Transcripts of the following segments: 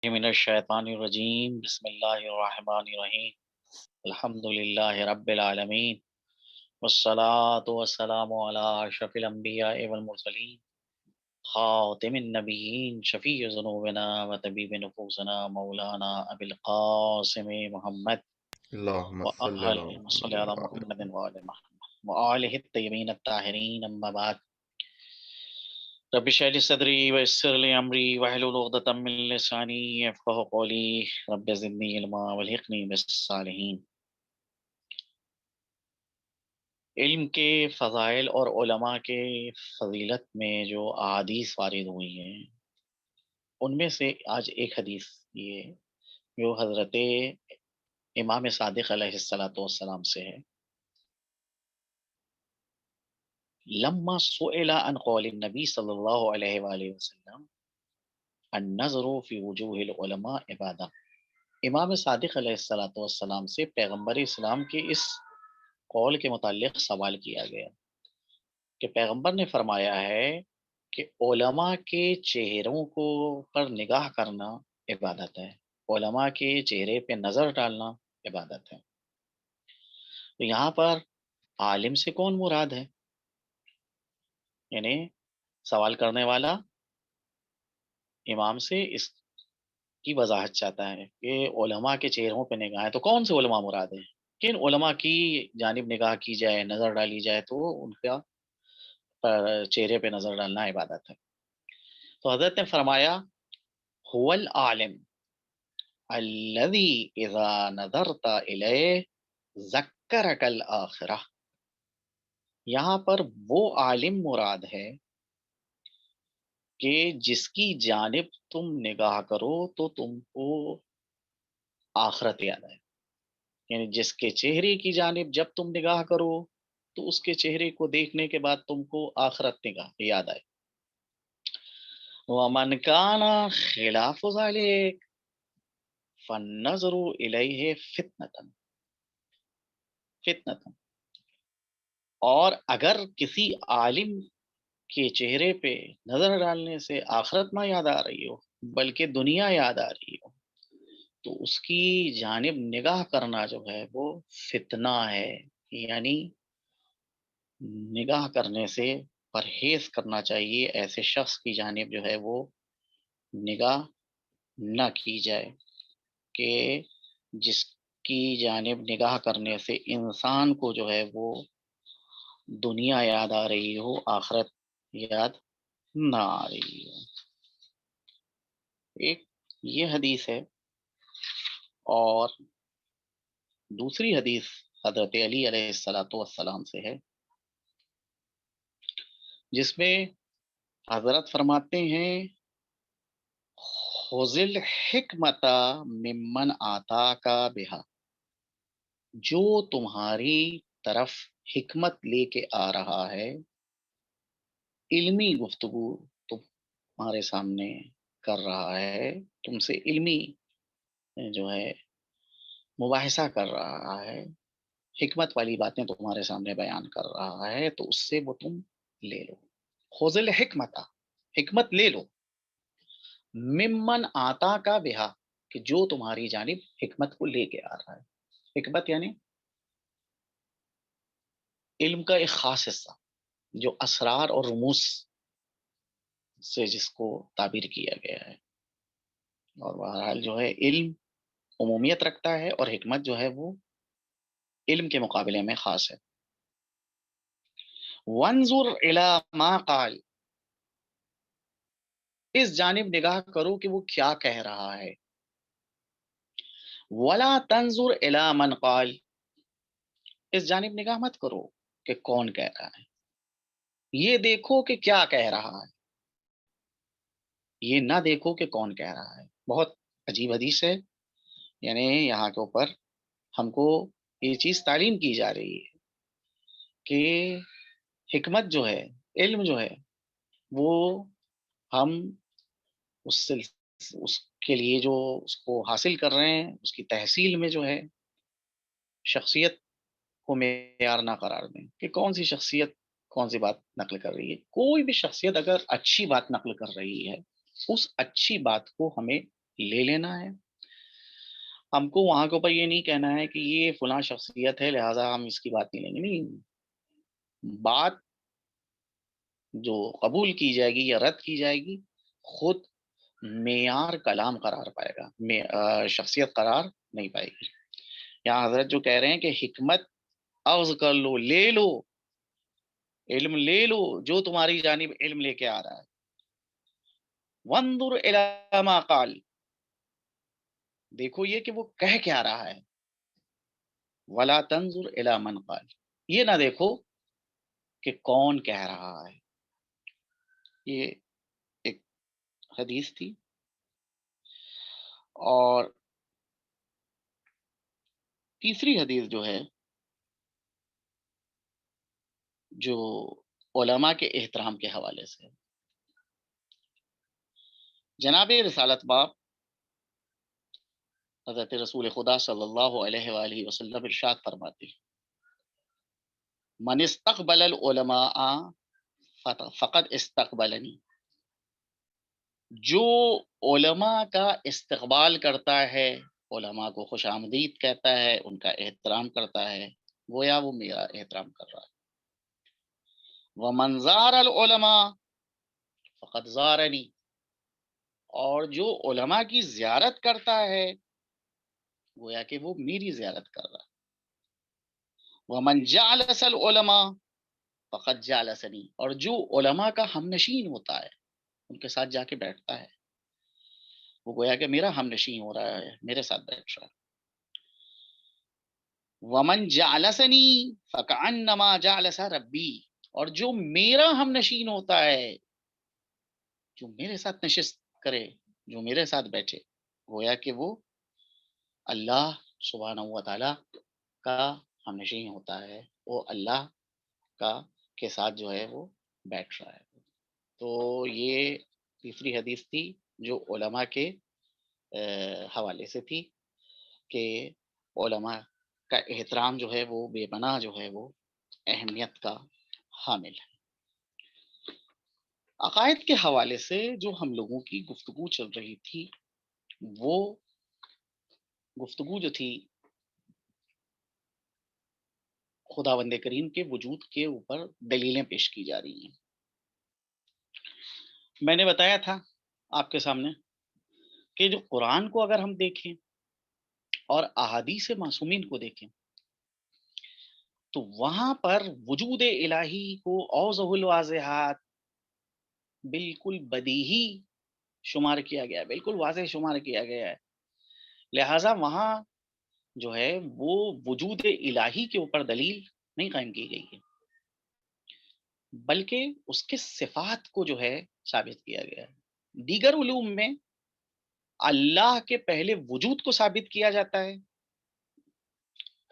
من الشیطان الرجیم بسم اللہ الرحمن الرحیم الحمد للہ رب العالمین والصلاة والسلام علی اشرف الانبیاء والمرسلین خاتم النبیین شفیع ذنوبنا وطبیب نفوسنا مولانا ابی القاسم محمد اللهم صل على وآلہ محمد صلی علی وعلى آل محمد وآل محمد وآلہ الطیبین الطاہرین اما بعد رب اشرح لي صدري ويسر لي امري واحلل عقدة من لساني يفقهوا قولي رب زدني علما والحقني بالصالحين۔ علم کے فضائل اور علماء کے فضیلت میں جو احادیث وارد ہوئی ہیں ان میں سے آج ایک حدیث یہ جو حضرت امام صادق علیہ الصلوۃ والسلام سے ہے۔ لما سئل عن قول النبی صلی اللہ علیہ وآلہ وسلم النظر فی وجوہ العلماء عبادہ، امام صادق علیہ الصلوۃ والسلام سے پیغمبر اسلام کے اس قول کے متعلق سوال کیا گیا کہ پیغمبر نے فرمایا ہے کہ علماء کے چہروں کو پر نگاہ کرنا عبادت ہے، علماء کے چہرے پہ نظر ڈالنا عبادت ہے۔ تو یہاں پر عالم سے کون مراد ہے؟ یعنی سوال کرنے والا امام سے اس کی وضاحت چاہتا ہے کہ علماء کے چہروں پہ نگاہیں تو کون سے علماء مراد ہیں، کن علماء کی جانب نگاہ کی جائے، نظر ڈالی جائے تو ان کا چہرے پہ نظر ڈالنا عبادت ہے۔ تو حضرت نے فرمایا هو العالم الذي اذا نظرت الیہ ذکرک الآخرہ، یہاں پر وہ عالم مراد ہے کہ جس کی جانب تم نگاہ کرو تو تم کو آخرت یاد آئے، یعنی جس کے چہرے کی جانب جب تم نگاہ کرو تو اس کے چہرے کو دیکھنے کے بعد تم کو آخرت نگاہ یاد آئے۔ وَمَنْ كَانَ خِلَافُ ذَلِكَ فَالنَّظْرُ إِلَيْهِ فتنة، اور اگر کسی عالم کے چہرے پہ نظر ڈالنے سے آخرت نہ یاد آ رہی ہو بلکہ دنیا یاد آ رہی ہو تو اس کی جانب نگاہ کرنا جو ہے وہ فتنہ ہے، یعنی نگاہ کرنے سے پرہیز کرنا چاہیے، ایسے شخص کی جانب جو ہے وہ نگاہ نہ کی جائے کہ جس کی جانب نگاہ کرنے سے انسان کو جو ہے وہ دنیا یاد آ رہی ہو، آخرت یاد نہ آ رہی ہو۔ ایک یہ حدیث ہے، اور دوسری حدیث حضرت علی علیہ الصلوۃ والسلام سے ہے جس میں حضرت فرماتے ہیں خذ الحکمت ممن آتاک بہا، جو تمہاری طرف حکمت لے کے آ رہا ہے، علمی گفتگو تمہارے سامنے کر رہا ہے، تم سے علمی جو ہے مباحثہ کر رہا ہے، حکمت والی باتیں تمہارے سامنے بیان کر رہا ہے تو اس سے وہ تم لے لو۔ خذ الحکمت، حکمت لے لو، ممن آتا کا بہا، کہ جو تمہاری جانب حکمت کو لے کے آ رہا ہے۔ حکمت یعنی علم کا ایک خاص حصہ جو اسرار اور رموز سے جس کو تعبیر کیا گیا ہے، اور بہرحال جو ہے علم عمومیت رکھتا ہے اور حکمت جو ہے وہ علم کے مقابلے میں خاص ہے۔ وانظر الی ما قال، اس جانب نگاہ کرو کہ وہ کیا کہہ رہا ہے۔ ولا تنظر الی من قال، اس جانب نگاہ مت کرو کہ کون کہہ رہا ہے، یہ دیکھو کہ کیا کہہ رہا ہے، یہ نہ دیکھو کہ کون کہہ رہا ہے۔ بہت عجیب حدیث ہے، یعنی یہاں کے اوپر ہم کو یہ چیز تعلیم کی جا رہی ہے کہ حکمت جو ہے، علم جو ہے، وہ ہم اس کے لیے جو اس کو حاصل کر رہے ہیں، اس کی تحصیل میں جو ہے شخصیت کو معیار نہ قرار دیں کہ کون سی شخصیت کون سی بات نقل کر رہی ہے۔ کوئی بھی شخصیت اگر اچھی بات نقل کر رہی ہے، اس اچھی بات کو ہمیں لے لینا ہے. ہم کو وہاں کے اوپر یہ نہیں کہنا ہے کہ یہ فلاں شخصیت ہے لہٰذا ہم اس کی بات نہیں لیں گے. نہیں، بات جو قبول کی جائے گی یا رد کی جائے گی خود معیار کلام قرار پائے گا، شخصیت قرار نہیں پائے گی. یہاں حضرت جو کہہ رہے ہیں کہ حکمت اخذ کر لو، لے لو، علم لے لو جو تمہاری جانب علم لے کے آ رہا ہے. وانظر الی ما قال، دیکھو یہ کہ وہ کہہ کیا رہا ہے. ولا تنظر الی من قال، یہ نہ دیکھو کہ کون کہہ رہا ہے. یہ ایک حدیث تھی. اور تیسری حدیث جو ہے، جو علماء کے احترام کے حوالے سے، جناب رسالت باب حضرت رسول خدا صلی اللہ علیہ وآلہ وسلم ارشاد فرماتے ہیں، من استقبل العلماء فقد استقبلنی، جو علماء کا استقبال کرتا ہے، علماء کو خوش آمدید کہتا ہے، ان کا احترام کرتا ہے، گویا وہ میرا احترام کر رہا ہے. ومن زار العلماء فقد زارنی، اور جو علماء کی زیارت کرتا ہے گویا کہ وہ میری زیارت کر رہا ہے. ومن جالس العلماء فقد جالسنی، اور جو علماء کا ہم نشین ہوتا ہے، ان کے ساتھ جا کے بیٹھتا ہے، وہ گویا کہ میرا ہم نشین ہو رہا ہے، میرے ساتھ بیٹھ رہا ہے. ومن جالسنی فکأنما جالس ربی، اور جو میرا ہم نشین ہوتا ہے، جو میرے ساتھ نشست کرے، جو میرے ساتھ بیٹھے، گویا کہ وہ اللہ سبحانہ و تعالی کا ہم نشین ہوتا ہے، وہ اللہ کا کے ساتھ جو ہے وہ بیٹھ رہا ہے. تو یہ تیسری حدیث تھی جو علماء کے حوالے سے تھی کہ علماء کا احترام جو ہے وہ بے پناہ جو ہے وہ اہمیت کا حامل ہے. عقائد کے حوالے سے جو ہم لوگوں کی گفتگو چل رہی تھی، وہ گفتگو جو تھی خداوند کریم کے وجود کے اوپر دلیلیں پیش کی جا رہی ہیں. میں نے بتایا تھا آپ کے سامنے کہ جو قرآن کو اگر ہم دیکھیں اور احادیث معصومین کو دیکھیں تو وہاں پر وجود الہی کو اوضح الواضحات بالکل بدیہی شمار کیا گیا ہے، بالکل واضح شمار کیا گیا ہے. لہٰذا وہاں جو ہے وہ وجود الہی کے اوپر دلیل نہیں قائم کی گئی ہے، بلکہ اس کے صفات کو جو ہے ثابت کیا گیا ہے. دیگر علوم میں اللہ کے پہلے وجود کو ثابت کیا جاتا ہے،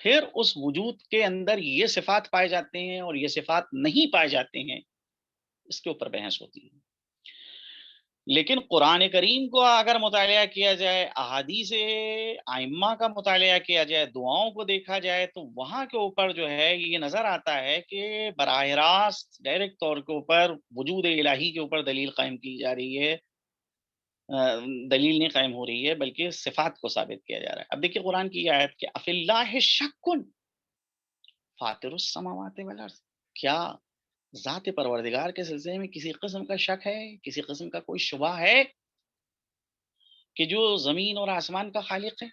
پھر اس وجود کے اندر یہ صفات پائے جاتے ہیں اور یہ صفات نہیں پائے جاتے ہیں، اس کے اوپر بحث ہوتی ہے. لیکن قرآن کریم کو اگر مطالعہ کیا جائے، احادیث ائمہ کا مطالعہ کیا جائے، دعاؤں کو دیکھا جائے، تو وہاں کے اوپر جو ہے یہ نظر آتا ہے کہ براہ راست ڈائریکٹ طور کے اوپر وجود الہی کے اوپر دلیل قائم کی جا رہی ہے، دلیل نہیں قائم ہو رہی ہے بلکہ صفات کو ثابت کیا جا رہا ہے. اب دیکھیے قرآن کی یہ آیت کہ اف اللہ شک فاطر السماوات والارض، کیا ذات پروردگار کے سلسلے میں کسی قسم کا شک ہے، کسی قسم کا کوئی شبہ ہے کہ جو زمین اور آسمان کا خالق ہے؟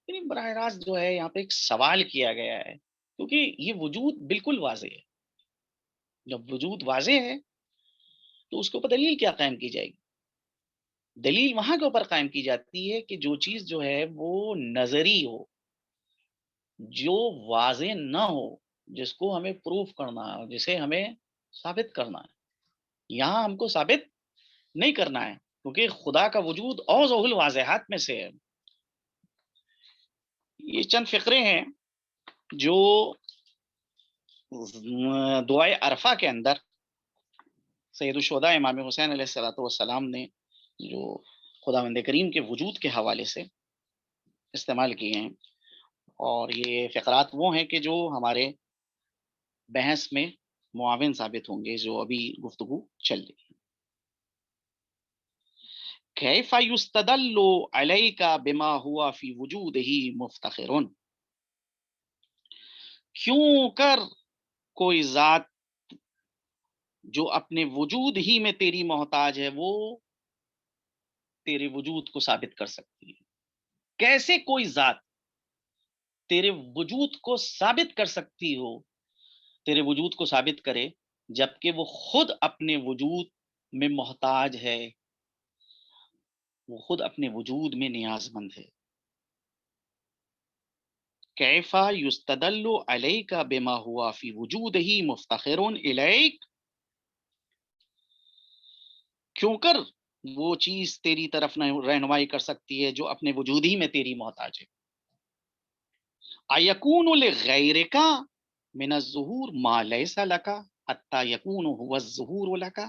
یعنی براہ راست جو ہے یہاں پہ ایک سوال کیا گیا ہے، کیونکہ یہ وجود بالکل واضح ہے. جب وجود واضح ہے تو اس کے اوپر دلیل کیا قائم کی جائے گی؟ دلیل وہاں کے اوپر قائم کی جاتی ہے کہ جو چیز جو ہے وہ نظری ہو، جو واضح نہ ہو، جس کو ہمیں پروف کرنا ہے، جسے ہمیں ثابت کرنا ہے. یہاں ہم کو ثابت نہیں کرنا ہے کیونکہ خدا کا وجود اوضح الواضحات میں سے ہے. یہ چند فقرے ہیں جو دعائے عرفہ کے اندر سید الشہداء امام حسین علیہ الصلوۃ والسلام نے جو خداوند کریم کے وجود کے حوالے سے استعمال کیے ہیں، اور یہ فقرات وہ ہیں کہ جو ہمارے بحث میں معاون ثابت ہوں گے جو ابھی گفتگو چل رہی ہے. کیف یستدل علیک بما ہوا فی وجودہ مفتخر، کیوں کر کوئی ذات جو اپنے وجود ہی میں تیری محتاج ہے وہ تیرے وجود کو ثابت کر سکتی ہے؟ کیسے کوئی ذات تیرے وجود کو ثابت کر سکتی ہو، تیرے وجود کو ثابت کرے، جبکہ وہ خود اپنے وجود میں محتاج ہے، وہ خود اپنے وجود میں نیاز مند ہے۔ کیف یستدل علیک بما ہوا فی وجودہ مفتخر الیک، کیوں کر وہ چیز تیری طرف رہنمائی کر سکتی ہے جو اپنے وجود ہی میں تیری محتاج ہے۔ ایکون لغیرک من الظہور ما لیس لک حتی یکون هو الظہور لک،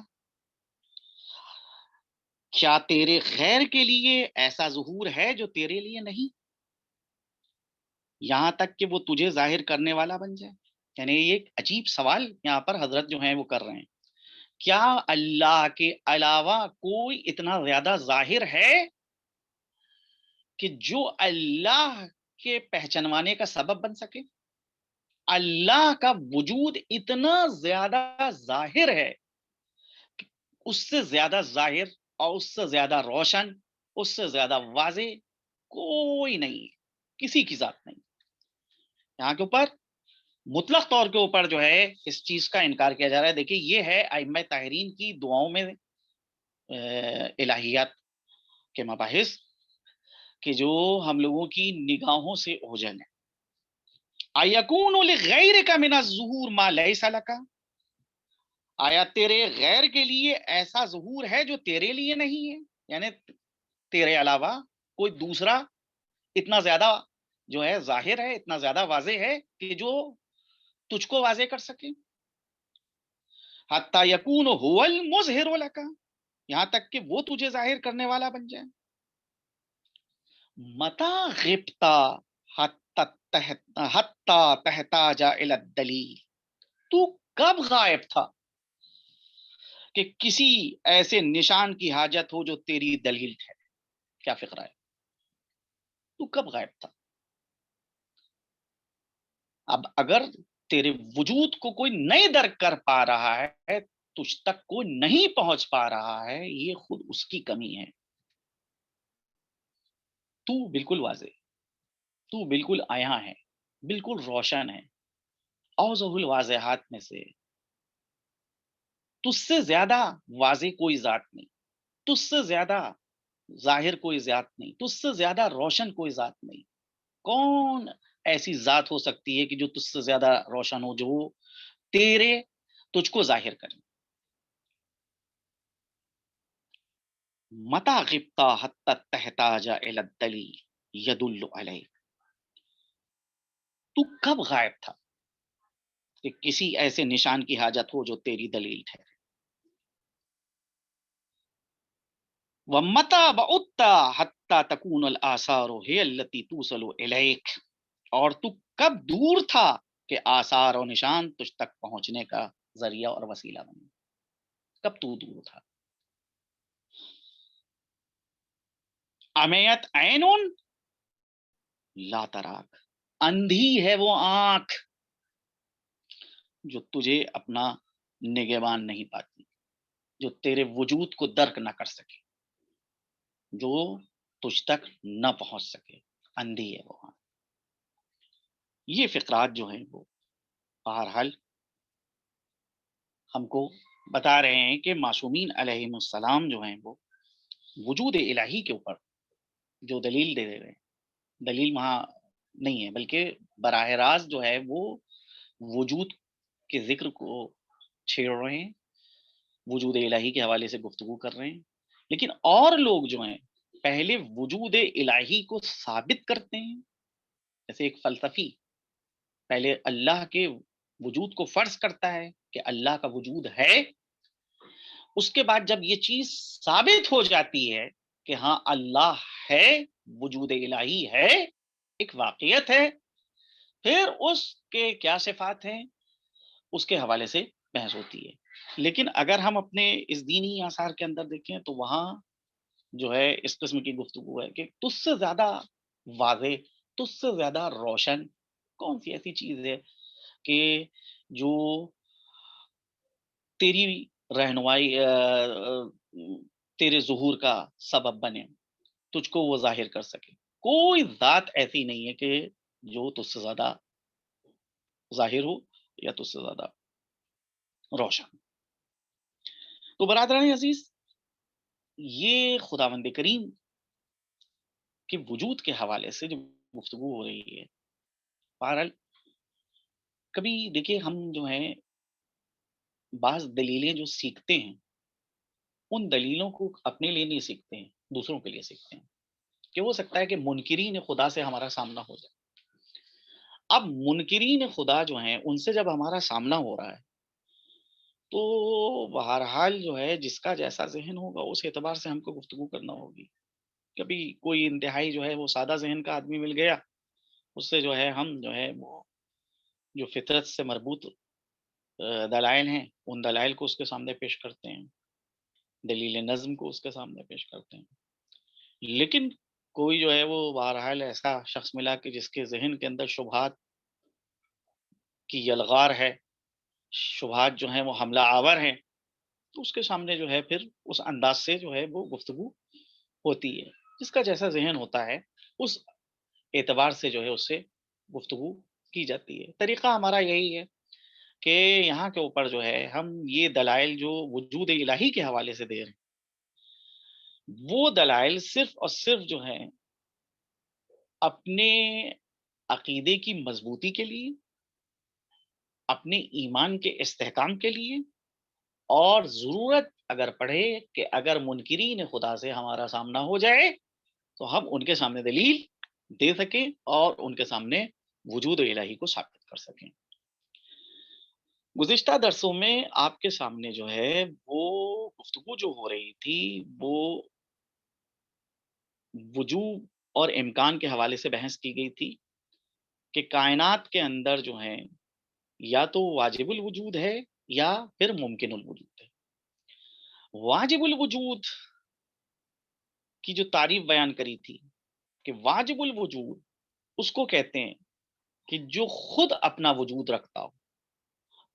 کیا تیرے غیر کے لیے ایسا ظہور ہے جو تیرے لیے نہیں، یہاں تک کہ وہ تجھے ظاہر کرنے والا بن جائے؟ یعنی یہ ایک عجیب سوال یہاں پر حضرت جو ہیں وہ کر رہے ہیں، کیا اللہ کے علاوہ کوئی اتنا زیادہ ظاہر ہے کہ جو اللہ کے پہچانوانے کا سبب بن سکے؟ اللہ کا وجود اتنا زیادہ ظاہر ہے، اس سے زیادہ ظاہر اور اس سے زیادہ روشن، اس سے زیادہ واضح کوئی نہیں، کسی کی ذات نہیں۔ یہاں کے اوپر مطلق طور کے اوپر جو ہے اس چیز کا انکار کیا جا رہا ہے۔ دیکھیے یہ ہے ائمہ طاہرین کی دعاؤں میں الہیات کے مباحث کہ جو ہم لوگوں کی نگاہوں سے اوجھل ہیں۔ ایکون لغیرک من الظہور ما لیس لک، آیا تیرے غیر کے لیے ایسا ظہور ہے جو تیرے لیے نہیں ہے، یعنی تیرے علاوہ کوئی دوسرا اتنا زیادہ جو ہے ظاہر ہے، اتنا زیادہ واضح ہے کہ جو تجھ کو واضح کر سکے؟ حتی یکون هو المظہر لک، یہاں تک کہ وہ تجھے ظاہر کرنے والا بن جائے۔ متا غبتا حتی تحتاج الی الدلیل، تو کب غائب تھا کہ کسی ایسے نشان کی حاجت ہو جو تیری دلیل ہے؟ کیا فکر ہے، تو کب غائب تھا؟ اب اگر تیرے وجود کو کوئی نہیں درک کر پا رہا ہے، تجھ تک کوئی نہیں پہنچ پا رہا ہے، یہ خود اس کی کمی ہے۔ تو بالکل واضح، تو بالکل عیاں ہے، بالکل روشن ہے، اوضح الواضحات میں سے، تجھ سے زیادہ واضح کوئی ذات نہیں، تجھ سے زیادہ ظاہر کوئی ذات نہیں، تجھ سے زیادہ روشن کوئی ذات نہیں۔ کون ایسی ذات ہو سکتی ہے کہ جو تجھ سے زیادہ روشن ہو، جو تیرے تجھ کو ظاہر کرے؟ متا غبتا حتی تحتاج الی الدلیل یدل علیہ، تو کب غائب تھا کہ کسی ایسے نشان کی حاجت ہو جو تیری دلیل ہے؟ ومتا بعدتا حتی تکون الآثار هی التی توصل الیک، اور تو کب دور تھا کہ آثار اور نشان تجھ تک پہنچنے کا ذریعہ اور وسیلہ بنے؟ کب تو دور تھا؟ امیت عین لا تراک، اندھی ہے وہ آنکھ جو تجھے اپنا نگہبان نہیں پاتی، جو تیرے وجود کو درک نہ کر سکے، جو تجھ تک نہ پہنچ سکے، اندھی ہے وہ آنکھ۔ یہ فقرات جو ہیں وہ بہرحال ہم کو بتا رہے ہیں کہ معصومین علیہم السلام جو ہیں وہ وجود الہی کے اوپر جو دلیل دے رہے ہیں، دلیل وہاں نہیں ہے بلکہ براہ راست جو ہے وہ وجود کے ذکر کو چھیڑ رہے ہیں، وجود الہی کے حوالے سے گفتگو کر رہے ہیں۔ لیکن اور لوگ جو ہیں پہلے وجود الہی کو ثابت کرتے ہیں، جیسے ایک فلسفی پہلے اللہ کے وجود کو فرض کرتا ہے کہ اللہ کا وجود ہے، اس کے بعد جب یہ چیز ثابت ہو جاتی ہے کہ ہاں اللہ ہے، وجود الہی ہے، ایک واقعیت ہے، پھر اس کے کیا صفات ہیں اس کے حوالے سے بحث ہوتی ہے۔ لیکن اگر ہم اپنے اس دینی آثار کے اندر دیکھیں تو وہاں جو ہے اس قسم کی گفتگو ہے کہ تجھ سے زیادہ واضح، تجھ سے زیادہ روشن کون سی ایسی چیز ہے کہ جو تیری رہنمائی تیرے ظہور کا سبب بنے، تجھ کو وہ ظاہر کر سکے۔ کوئی ذات ایسی نہیں ہے کہ جو تجھ سے زیادہ ظاہر ہو یا تجھ سے زیادہ روشن۔ تو برادران عزیز، یہ خداوند کریم کے وجود کے حوالے سے جو گفتگو ہو رہی ہے، بہرحال کبھی دیکھیے ہم جو ہیں بعض دلیلیں جو سیکھتے ہیں، ان دلیلوں کو اپنے لیے نہیں سیکھتے ہیں، دوسروں کے لیے سیکھتے ہیں، کہ ہو سکتا ہے کہ منکرین خدا سے ہمارا سامنا ہو جائے۔ اب منکرین خدا جو ہیں ان سے جب ہمارا سامنا ہو رہا ہے تو بہرحال جو ہے جس کا جیسا ذہن ہوگا اس اعتبار سے ہم کو گفتگو کرنا ہوگی۔ کبھی کوئی انتہائی جو ہے وہ سادہ ذہن کا آدمی مل گیا، اس سے جو ہے ہم جو ہے وہ جو فطرت سے مربوط دلائل ہیں ان دلائل کو اس کے سامنے پیش کرتے ہیں، دلیل نظم کو اس کے سامنے پیش کرتے ہیں۔ لیکن کوئی جو ہے وہ بہرحال ایسا شخص ملا کہ جس کے ذہن کے اندر شبہات کی یلغار ہے، شبہات جو ہیں وہ حملہ آور ہیں، تو اس کے سامنے جو ہے پھر اس انداز سے جو ہے وہ گفتگو ہوتی ہے۔ جس کا جیسا ذہن ہوتا ہے اس اعتبار سے جو ہے اس سے گفتگو کی جاتی ہے۔ طریقہ ہمارا یہی ہے کہ یہاں کے اوپر جو ہے ہم یہ دلائل جو وجود الہی کے حوالے سے دے رہے ہیں، وہ دلائل صرف اور صرف جو ہے اپنے عقیدے کی مضبوطی کے لیے، اپنے ایمان کے استحکام کے لیے، اور ضرورت اگر پڑے کہ اگر منکرین خدا سے ہمارا سامنا ہو جائے تو ہم ان کے سامنے دلیل دے سکیں اور ان کے سامنے وجود الہی کو ثابت کر سکیں۔ گزشتہ درسوں میں آپ کے سامنے جو ہے وہ گفتگو جو ہو رہی تھی وہ وجوب اور امکان کے حوالے سے بحث کی گئی تھی کہ کائنات کے اندر جو ہے یا تو واجب الوجود ہے یا پھر ممکن الوجود ہے۔ واجب الوجود کی جو تعریف بیان کری تھی کہ واجب الوجود اس کو کہتے ہیں کہ جو خود اپنا وجود رکھتا ہو،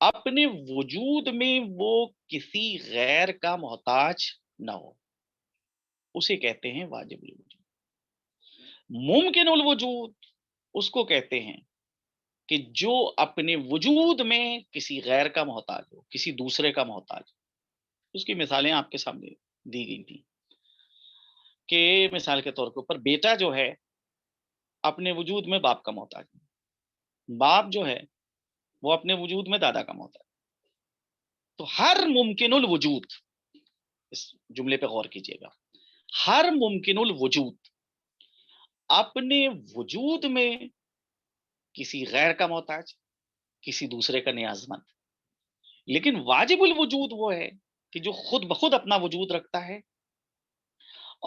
اپنے وجود میں وہ کسی غیر کا محتاج نہ ہو، اسے کہتے ہیں واجب الوجود۔ ممکن الوجود اس کو کہتے ہیں کہ جو اپنے وجود میں کسی غیر کا محتاج ہو، کسی دوسرے کا محتاج ہو۔ اس کی مثالیں آپ کے سامنے دی گئی تھی کہ مثال کے طور کے اوپر بیٹا جو ہے اپنے وجود میں باپ کا محتاج ہے، باپ جو ہے وہ اپنے وجود میں دادا کا محتاج ہے۔ تو ہر ممکن الوجود، اس جملے پہ غور کیجئے گا، ہر ممکن الوجود اپنے وجود میں کسی غیر کا محتاج، کسی دوسرے کا نیاز مند۔ لیکن واجب الوجود وہ ہے کہ جو خود بخود اپنا وجود رکھتا ہے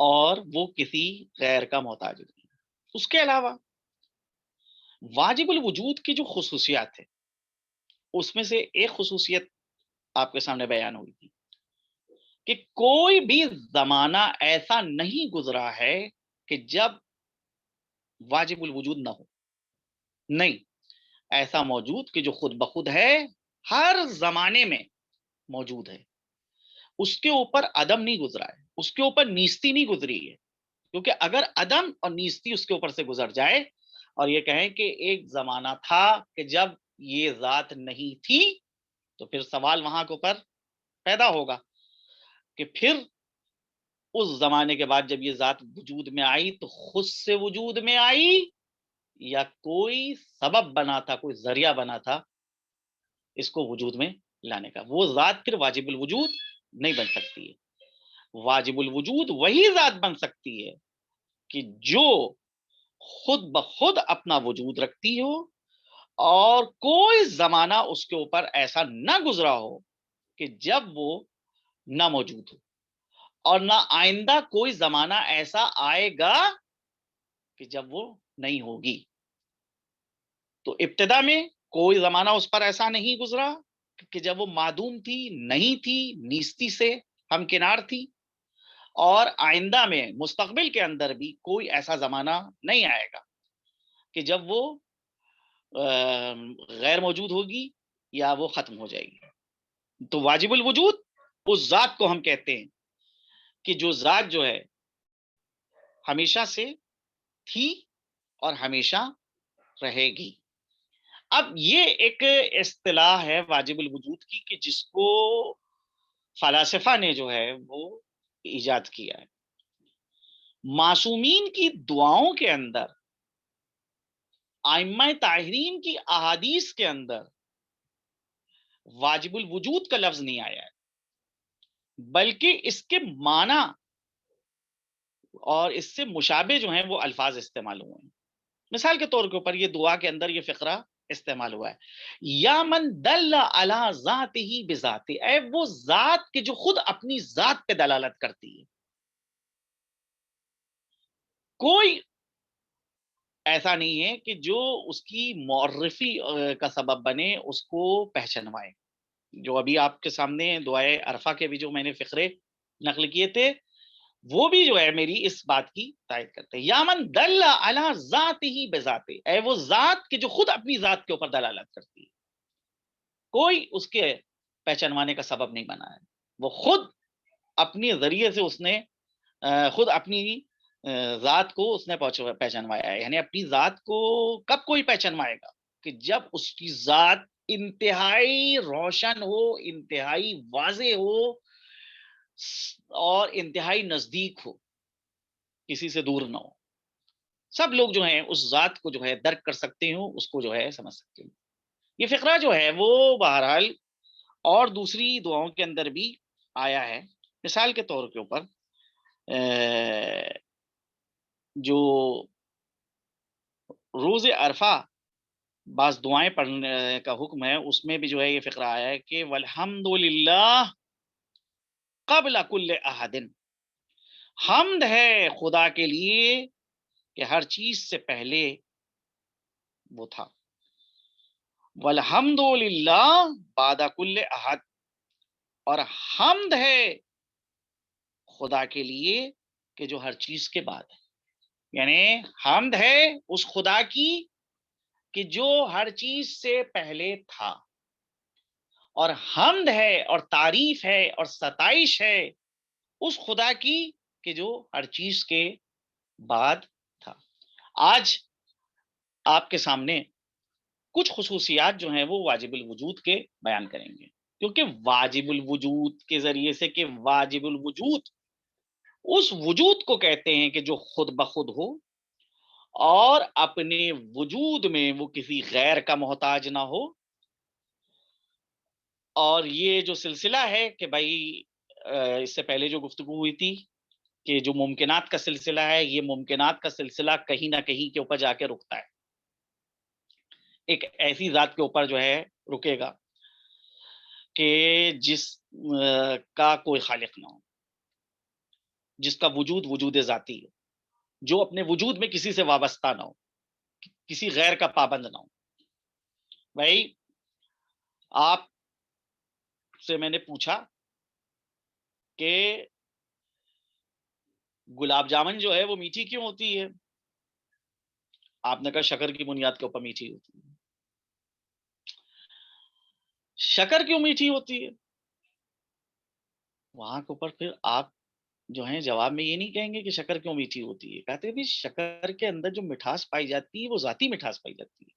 اور وہ کسی غیر کا محتاج نہیں۔ اس کے علاوہ واجب الوجود کی جو خصوصیات ہے اس میں سے ایک خصوصیت آپ کے سامنے بیان ہوئی تھی کہ کوئی بھی زمانہ ایسا نہیں گزرا ہے کہ جب واجب الوجود نہ ہو، نہیں، ایسا موجود کہ جو خود بخود ہے، ہر زمانے میں موجود ہے۔ اس کے اوپر عدم نہیں گزرا ہے، اس کے اوپر نیستی نہیں گزری ہے، کیونکہ اگر عدم اور نیستی اس کے اوپر سے گزر جائے اور یہ کہیں کہ ایک زمانہ تھا کہ جب یہ ذات نہیں تھی، تو پھر سوال وہاں کے اوپر پیدا ہوگا کہ پھر اس زمانے کے بعد جب یہ ذات وجود میں آئی تو خود سے وجود میں آئی یا کوئی سبب بنا تھا، کوئی ذریعہ بنا تھا اس کو وجود میں لانے کا۔ وہ ذات پھر واجب الوجود نہیں بن سکتی ہے۔ واجب الوجود وہی ذات بن سکتی ہے کہ جو خود بخود اپنا وجود رکھتی ہو اور کوئی زمانہ اس کے اوپر ایسا نہ گزرا ہو کہ جب وہ نہ موجود ہو، اور نہ آئندہ کوئی زمانہ ایسا آئے گا کہ جب وہ نہیں ہوگی۔ تو ابتدا میں کوئی زمانہ اس پر ایسا نہیں گزرا کہ جب وہ معدوم تھی، نہیں تھی، نیستی سے ہمکنار تھی، اور آئندہ میں مستقبل کے اندر بھی کوئی ایسا زمانہ نہیں آئے گا کہ جب وہ غیر موجود ہوگی یا وہ ختم ہو جائے گی. تو واجب الوجود اس ذات کو ہم کہتے ہیں کہ جو ذات جو ہے ہمیشہ سے تھی اور ہمیشہ رہے گی. اب یہ ایک اصطلاح ہے واجب الوجود کی کہ جس کو فلاسفہ نے جو ہے وہ ایجاد کیا ہے. معصومین کی دعاؤں کے اندر، ائمہ طاہرین کی احادیث کے اندر واجب الوجود کا لفظ نہیں آیا ہے، بلکہ اس کے معنی اور اس سے مشابہ جو ہیں وہ الفاظ استعمال ہوئے ہیں. مثال کے طور کے اوپر یہ دعا کے اندر یہ فقرہ استعمال ہوا ہے، یا من دل علی ذاتہ بذاتہ، اے وہ ذات کہ جو خود اپنی ذات پہ دلالت کرتی ہے. کوئی ایسا نہیں ہے کہ جو اس کی معرفی کا سبب بنے، اس کو پہچنوائے. جو ابھی آپ کے سامنے دعائے عرفہ کے بھی جو میں نے فقرے نقل کیے تھے، وہ بھی جو ہے میری اس بات کی تائید کرتے ہیں. یا من دل علی ذاتہ بذاتہ، اے وہ ذات کہ جو خود اپنی ذات کے اوپر دلالت کرتی ہے، کوئی اس کے پہچانوانے کا سبب نہیں بنا ہے. وہ خود اپنے ذریعے سے اس نے خود اپنی ذات کو اس نے پہچانوایا ہے. یعنی اپنی ذات کو کب کوئی پہچانوائے گا؟ کہ جب اس کی ذات انتہائی روشن ہو، انتہائی واضح ہو اور انتہائی نزدیک ہو، کسی سے دور نہ ہو. سب لوگ جو ہیں اس ذات کو جو ہے درک کر سکتے ہوں، اس کو جو ہے سمجھ سکتے ہوں. یہ فقرہ جو ہے وہ بہرحال اور دوسری دعاؤں کے اندر بھی آیا ہے. مثال کے طور کے اوپر جو روز عرفہ بعض دعائیں پڑھنے کا حکم ہے، اس میں بھی جو ہے یہ فقرہ آیا ہے کہ والحمد للہ قبل کل احد، حمد ہے خدا کے لیے کہ ہر چیز سے پہلے وہ تھا. والحمد للہ بعد کل احد، اور حمد ہے خدا کے لیے کہ جو ہر چیز کے بعد ہے. یعنی حمد ہے اس خدا کی کہ جو ہر چیز سے پہلے تھا، اور حمد ہے اور تعریف ہے اور ستائش ہے اس خدا کی کہ جو ہر چیز کے بعد تھا. آج آپ کے سامنے کچھ خصوصیات جو ہیں وہ واجب الوجود کے بیان کریں گے، کیونکہ واجب الوجود کے ذریعے سے کہ واجب الوجود اس وجود کو کہتے ہیں کہ جو خود بخود ہو اور اپنے وجود میں وہ کسی غیر کا محتاج نہ ہو. اور یہ جو سلسلہ ہے کہ بھائی اس سے پہلے جو گفتگو ہوئی تھی کہ جو ممکنات کا سلسلہ ہے، یہ ممکنات کا سلسلہ کہیں نہ کہیں کے اوپر جا کے رکتا ہے. ایک ایسی ذات کے اوپر جو ہے رکے گا کہ جس کا کوئی خالق نہ ہو، جس کا وجود وجود ذاتی ہے، جو اپنے وجود میں کسی سے وابستہ نہ ہو، کسی غیر کا پابند نہ ہو. بھائی آپ سے میں نے پوچھا کہ گلاب جامن جو ہے وہ میٹھی کیوں ہوتی ہے؟ آپ نے کہا شکر کی بنیاد کے اوپر میٹھی ہوتی ہے. شکر کیوں میٹھی ہوتی ہے؟ وہاں کے اوپر پھر آپ جو ہیں جواب میں یہ نہیں کہیں گے کہ شکر کیوں میٹھی ہوتی ہے، کہتے ہیں بھی شکر کے اندر جو مٹھاس پائی جاتی ہے وہ ذاتی مٹھاس پائی جاتی ہے.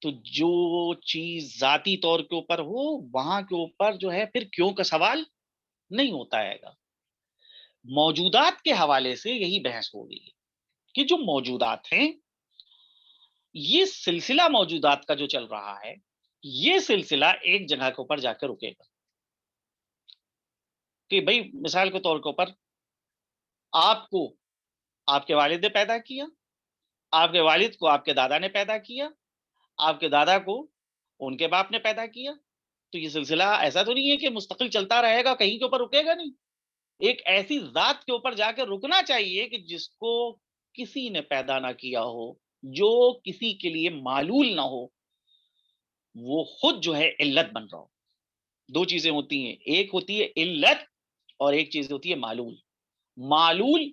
تو جو چیز ذاتی طور کے اوپر ہو وہاں کے اوپر جو ہے پھر کیوں کا سوال نہیں ہوتا ہے گا. موجودات کے حوالے سے یہی بحث ہو گئی ہے کہ جو موجودات ہیں، یہ سلسلہ موجودات کا جو چل رہا ہے، یہ سلسلہ ایک جگہ کے اوپر جا کے رکے گا. کہ بھئی مثال کے طور کے اوپر آپ کو آپ کے والد نے پیدا کیا، آپ کے والد کو آپ کے دادا نے پیدا کیا، آپ کے دادا کو ان کے باپ نے پیدا کیا. تو یہ سلسلہ ایسا تو نہیں ہے کہ مستقل چلتا رہے گا، کہیں کے اوپر رکے گا نہیں. ایک ایسی ذات کے اوپر جا کے رکنا چاہیے کہ جس کو کسی نے پیدا نہ کیا ہو، جو کسی کے لیے معلول نہ ہو، وہ خود جو ہے علت بن رہا ہو. دو چیزیں ہوتی ہیں، ایک ہوتی ہے علت اور ایک چیز ہوتی ہے معلول. معلول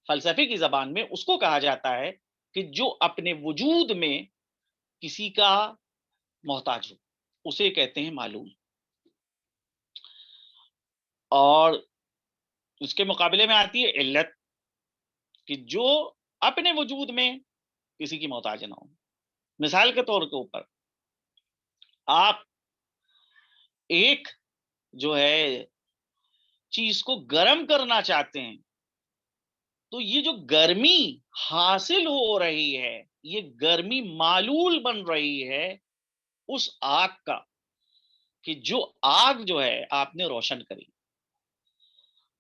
فلسفے کی زبان میں اس کو کہا جاتا ہے کہ جو اپنے وجود میں کسی کا محتاج ہو، اسے کہتے ہیں معلول. اور اس کے مقابلے میں آتی ہے علت، کہ جو اپنے وجود میں کسی کی محتاج نہ ہو. مثال کے طور کے اوپر آپ ایک جو ہے چیز کو گرم کرنا چاہتے ہیں، تو یہ جو گرمی حاصل ہو رہی ہے، یہ گرمی معلول بن رہی ہے اس آگ کا، کہ جو آگ جو ہے آپ نے روشن کری،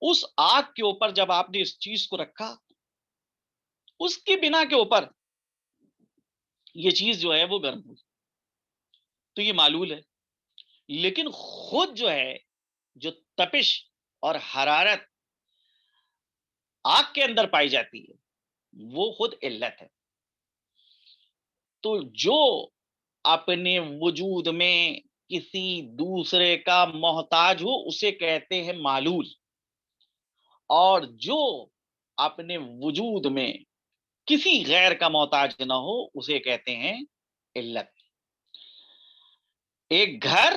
اس آگ کے اوپر جب آپ نے اس چیز کو رکھا، اس کی بنا کے اوپر یہ چیز جو ہے وہ گرم ہوئی، تو یہ معلول ہے. لیکن خود جو ہے، جو تپش اور حرارت آگ کے اندر پائی جاتی ہے، وہ خود علت ہے. تو جو اپنے وجود میں کسی دوسرے کا محتاج ہو اسے کہتے ہیں معلول، اور جو اپنے وجود میں کسی غیر کا محتاج نہ ہو اسے کہتے ہیں علت. ایک گھر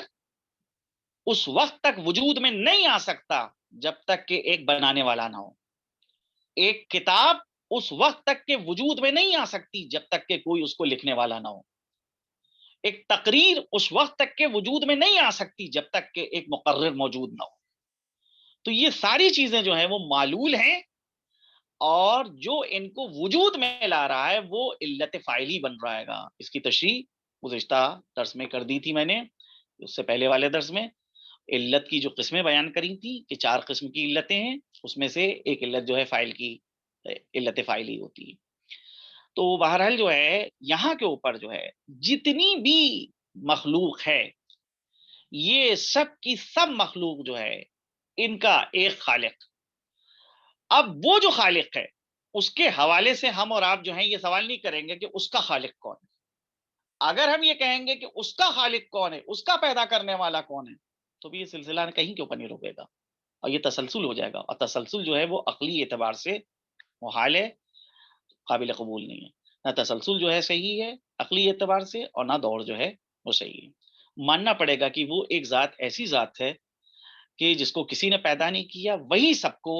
اس وقت تک وجود میں نہیں آ سکتا جب تک کہ ایک بنانے والا نہ ہو. ایک کتاب اس وقت تک کے وجود میں نہیں آ سکتی جب تک کہ کوئی اس کو لکھنے والا نہ ہو. ایک تقریر اس وقت تک کے وجود میں نہیں آ سکتی جب تک کہ ایک مقرر موجود نہ ہو. تو یہ ساری چیزیں جو ہیں وہ معلول ہیں، اور جو ان کو وجود میں لا رہا ہے وہ علت فاعلی بن رہے گا. اس کی تشریح گزشتہ درس میں کر دی تھی میں نے، اس سے پہلے والے درس میں علت کی جو قسمیں بیان کری تھی کہ 4 قسم کی علتیں ہیں، اس میں سے ایک علت جو ہے فاعل کی علت فاعلی ہوتی ہے. تو بہرحال جو ہے یہاں کے اوپر جو ہے جتنی بھی مخلوق ہے، یہ سب کی سب مخلوق جو ہے ان کا ایک خالق. اب وہ جو خالق ہے اس کے حوالے سے ہم اور آپ جو ہیں یہ سوال نہیں کریں گے کہ اس کا خالق کون ہے. اگر ہم یہ کہیں گے کہ اس کا خالق کون ہے، اس کا پیدا کرنے والا کون ہے، تو بھی یہ سلسلہ کہیں کے اوپر نہیں رکے گا، اور یہ تسلسل ہو جائے گا. اور تسلسل جو ہے وہ عقلی اعتبار سے محال ہے، قابل قبول نہیں ہے. نہ تسلسل جو ہے صحیح ہے عقلی اعتبار سے، اور نہ دور جو ہے وہ صحیح ہے. ماننا پڑے گا کہ وہ ایک ذات ایسی ذات ہے کہ جس کو کسی نے پیدا نہیں کیا، وہی سب کو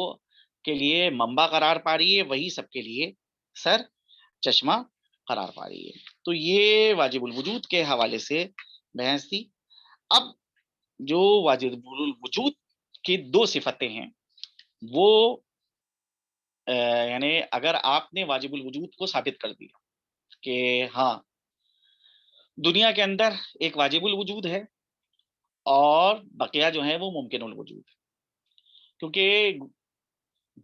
کے لیے منبع قرار پا رہی ہے، وہی سب کے لیے سر چشمہ قرار پا رہی ہے. تو یہ واجب الوجود کے حوالے سے بحث تھی. اب جو واجب الوجود کی 2 صفتیں ہیں، وہ یعنی اگر آپ نے واجب الوجود کو ثابت کر دیا کہ ہاں دنیا کے اندر ایک واجب الوجود ہے اور بقیہ جو ہیں وہ ممکن الوجود ہے، کیونکہ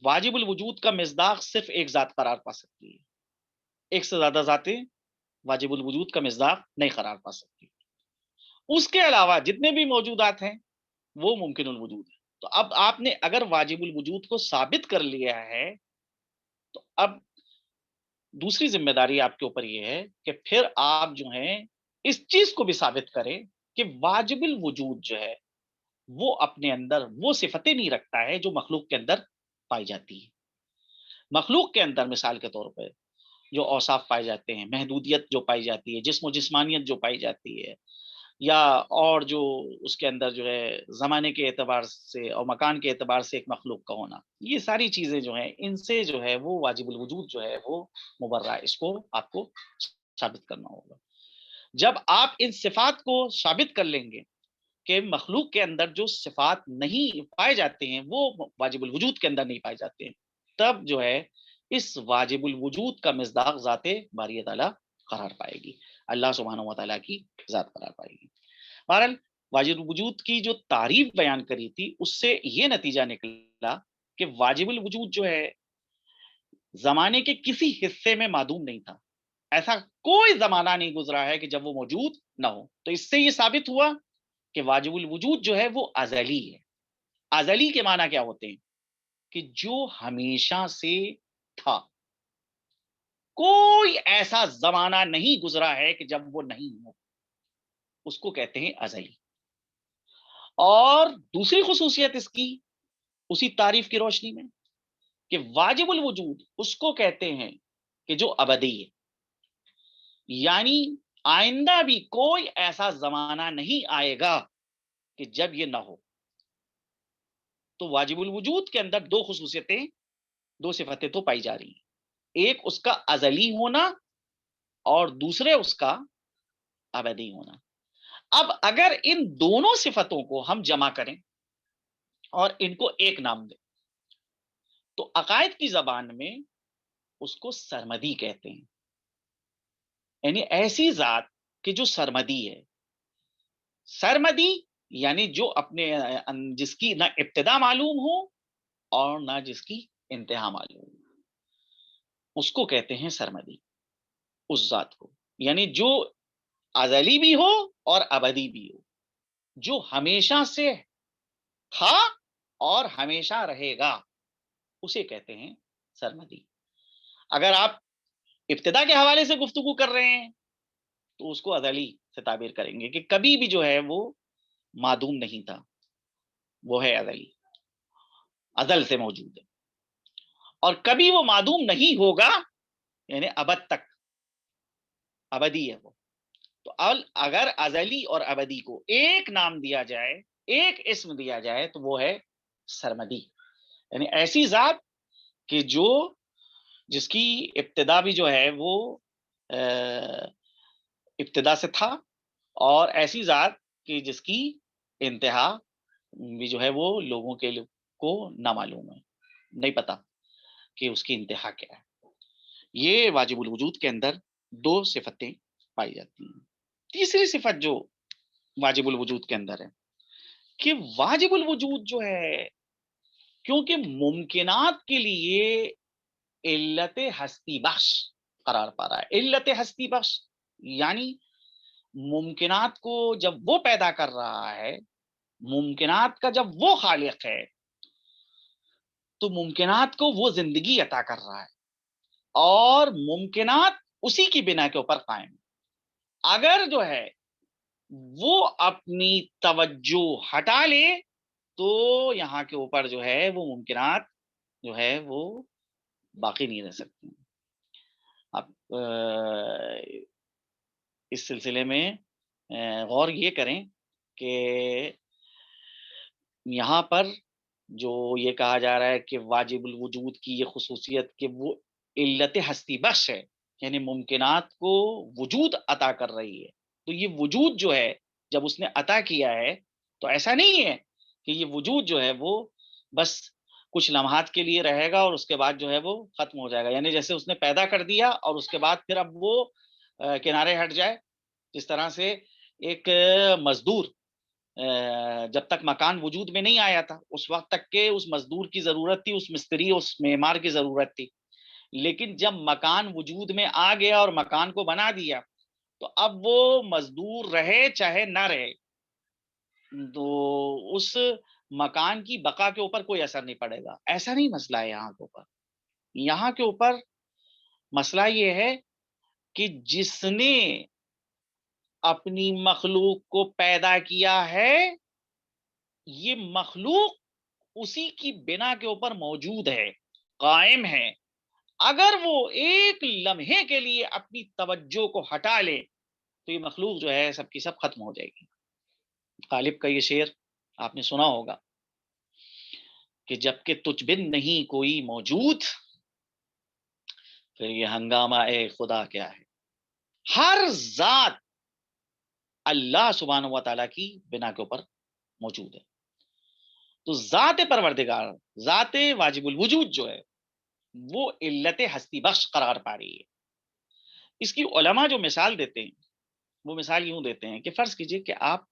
واجب الوجود کا مصداق صرف ایک ذات قرار پا سکتی ہے، ایک سے زیادہ ذاتیں واجب الوجود کا مصداق نہیں قرار پا سکتی. اس کے علاوہ جتنے بھی موجودات ہیں وہ ممکن الوجود ہے. تو اب آپ نے اگر واجب الوجود کو ثابت کر لیا ہے، تو اب دوسری ذمہ داری آپ کے اوپر یہ ہے کہ پھر آپ جو ہیں اس چیز کو بھی ثابت کریں کہ واجب الوجود جو ہے وہ اپنے اندر وہ صفتیں نہیں رکھتا ہے جو مخلوق کے اندر پائی جاتی ہے. مخلوق کے اندر مثال کے طور پہ جو اوصاف پائے جاتے ہیں، محدودیت جو پائی جاتی ہے، جسم و جسمانیت جو پائی جاتی ہے، یا اور جو اس کے اندر جو ہے زمانے کے اعتبار سے اور مکان کے اعتبار سے ایک مخلوق کا ہونا، یہ ساری چیزیں جو ہیں ان سے جو ہے وہ واجب الوجود جو ہے وہ مبرہ ہے. اس کو آپ کو ثابت کرنا ہوگا. جب آپ ان صفات کو ثابت کر لیں گے کہ مخلوق کے اندر جو صفات نہیں پائے جاتے ہیں وہ واجب الوجود کے اندر نہیں پائے جاتے ہیں، تب جو ہے اس واجب الوجود کا مصداق ذات باری تعالیٰ قرار پائے گی، اللہ سبحانہ و تعالیٰ کی ذات قرار پائے گی. بہرحال واجب الوجود کی جو تعریف بیان کری تھی اس سے یہ نتیجہ نکلا کہ واجب الوجود جو ہے زمانے کے کسی حصے میں معدوم نہیں تھا. ایسا کوئی زمانہ نہیں گزرا ہے کہ جب وہ موجود نہ ہو. تو اس سے یہ ثابت ہوا کہ واجب الوجود جو ہے وہ ازلی ہے. ازلی کے معنی کیا ہوتے ہیں؟ کہ جو ہمیشہ سے تھا، کوئی ایسا زمانہ نہیں گزرا ہے کہ جب وہ نہیں ہو، اس کو کہتے ہیں ازلی. اور دوسری خصوصیت اس کی اسی تعریف کی روشنی میں کہ واجب الوجود اس کو کہتے ہیں کہ جو ابدی ہے، یعنی آئندہ بھی کوئی ایسا زمانہ نہیں آئے گا کہ جب یہ نہ ہو۔ تو واجب الوجود کے اندر دو خصوصیتیں، دو صفتیں تو پائی جا رہی ہیں، ایک اس کا ازلی ہونا اور دوسرے اس کا ابدی ہونا۔ اب اگر ان دونوں صفتوں کو ہم جمع کریں اور ان کو ایک نام دیں تو عقائد کی زبان میں اس کو سرمدی کہتے ہیں، یعنی ایسی ذات کہ جو سرمدی ہے۔ سرمدی یعنی جو اپنے جس کی نہ ابتدا معلوم ہو اور نہ جس کی انتہا معلوم ہو، اس کو کہتے ہیں سرمدی، اس ذات کو، یعنی جو ازلی بھی ہو اور ابدی بھی ہو، جو ہمیشہ سے تھا اور ہمیشہ رہے گا، اسے کہتے ہیں سرمدی۔ اگر آپ ابتدا کے حوالے سے گفتگو کر رہے ہیں تو اس کو ازلی سے تعبیر کریں گے کہ کبھی بھی جو ہے وہ معدوم نہیں تھا، وہ ہے ازلی، ازل سے موجود ہے، اور کبھی وہ معدوم نہیں ہوگا، یعنی ابد تک ابدی ہے وہ۔ تو اگر ازلی اور ابدی کو ایک نام دیا جائے، ایک اسم دیا جائے، تو وہ ہے سرمدی، یعنی ایسی ذات کہ جو جس کی ابتدا بھی جو ہے وہ ابتدا سے تھا، اور ایسی ذات کہ جس کی انتہا بھی جو ہے وہ لوگوں کے کو نہ معلوم ہے، نہیں پتا کہ اس کی انتہا کیا ہے۔ یہ واجب الوجود کے اندر دو صفتیں پائی جاتی ہیں۔ تیسری صفت جو واجب الوجود کے اندر ہے کہ واجب الوجود جو ہے کیونکہ ممکنات کے لیے علت ہستی بخش قرار پا رہا ہے۔ علت ہستی بخش یعنی ممکنات کو جب وہ پیدا کر رہا ہے، ممکنات کا جب وہ خالق ہے، تو ممکنات کو وہ زندگی عطا کر رہا ہے اور ممکنات اسی کی بنا کے اوپر قائم۔ اگر جو ہے وہ اپنی توجہ ہٹا لے تو یہاں کے اوپر جو ہے وہ ممکنات جو ہے وہ باقی نہیں رہ سکتی۔ اب اس سلسلے میں غور یہ کریں کہ یہاں پر جو یہ کہا جا رہا ہے کہ واجب الوجود کی یہ خصوصیت کہ وہ علت ہستی بخش ہے، یعنی ممکنات کو وجود عطا کر رہی ہے، تو یہ وجود جو ہے جب اس نے عطا کیا ہے تو ایسا نہیں ہے کہ یہ وجود جو ہے وہ بس کچھ لمحات کے لیے رہے گا اور اس کے بعد جو ہے وہ ختم ہو جائے گا، یعنی جیسے اس نے پیدا کر دیا اور اس کے بعد پھر اب وہ کنارے ہٹ جائے۔ جس طرح سے ایک مزدور جب تک مکان وجود میں نہیں آیا تھا اس وقت تک کہ اس مزدور کی ضرورت تھی، اس مستری اس معمار کی ضرورت تھی، لیکن جب مکان وجود میں آ گیا اور مکان کو بنا دیا تو اب وہ مزدور رہے چاہے نہ رہے تو اس مکان کی بقا کے اوپر کوئی اثر نہیں پڑے گا۔ ایسا نہیں مسئلہ ہے یہاں کے اوپر۔ یہاں کے اوپر مسئلہ یہ ہے کہ جس نے اپنی مخلوق کو پیدا کیا ہے یہ مخلوق اسی کی بنا کے اوپر موجود ہے، قائم ہے۔ اگر وہ ایک لمحے کے لیے اپنی توجہ کو ہٹا لے تو یہ مخلوق جو ہے سب کی سب ختم ہو جائے گی۔ غالب کا یہ شعر آپ نے سنا ہوگا کہ جب کہ تجھ بن نہیں کوئی موجود پھر یہ ہنگامہ اے خدا کیا ہے۔ ہر ذات اللہ سبحانہ و تعالیٰ کی بنا کے اوپر موجود ہے، تو ذات پروردگار، ذات واجب الوجود جو ہے وہ علت ہستی بخش قرار پا رہی ہے۔ اس کی علماء جو مثال دیتے ہیں وہ مثال یوں دیتے ہیں کہ فرض کیجئے کہ آپ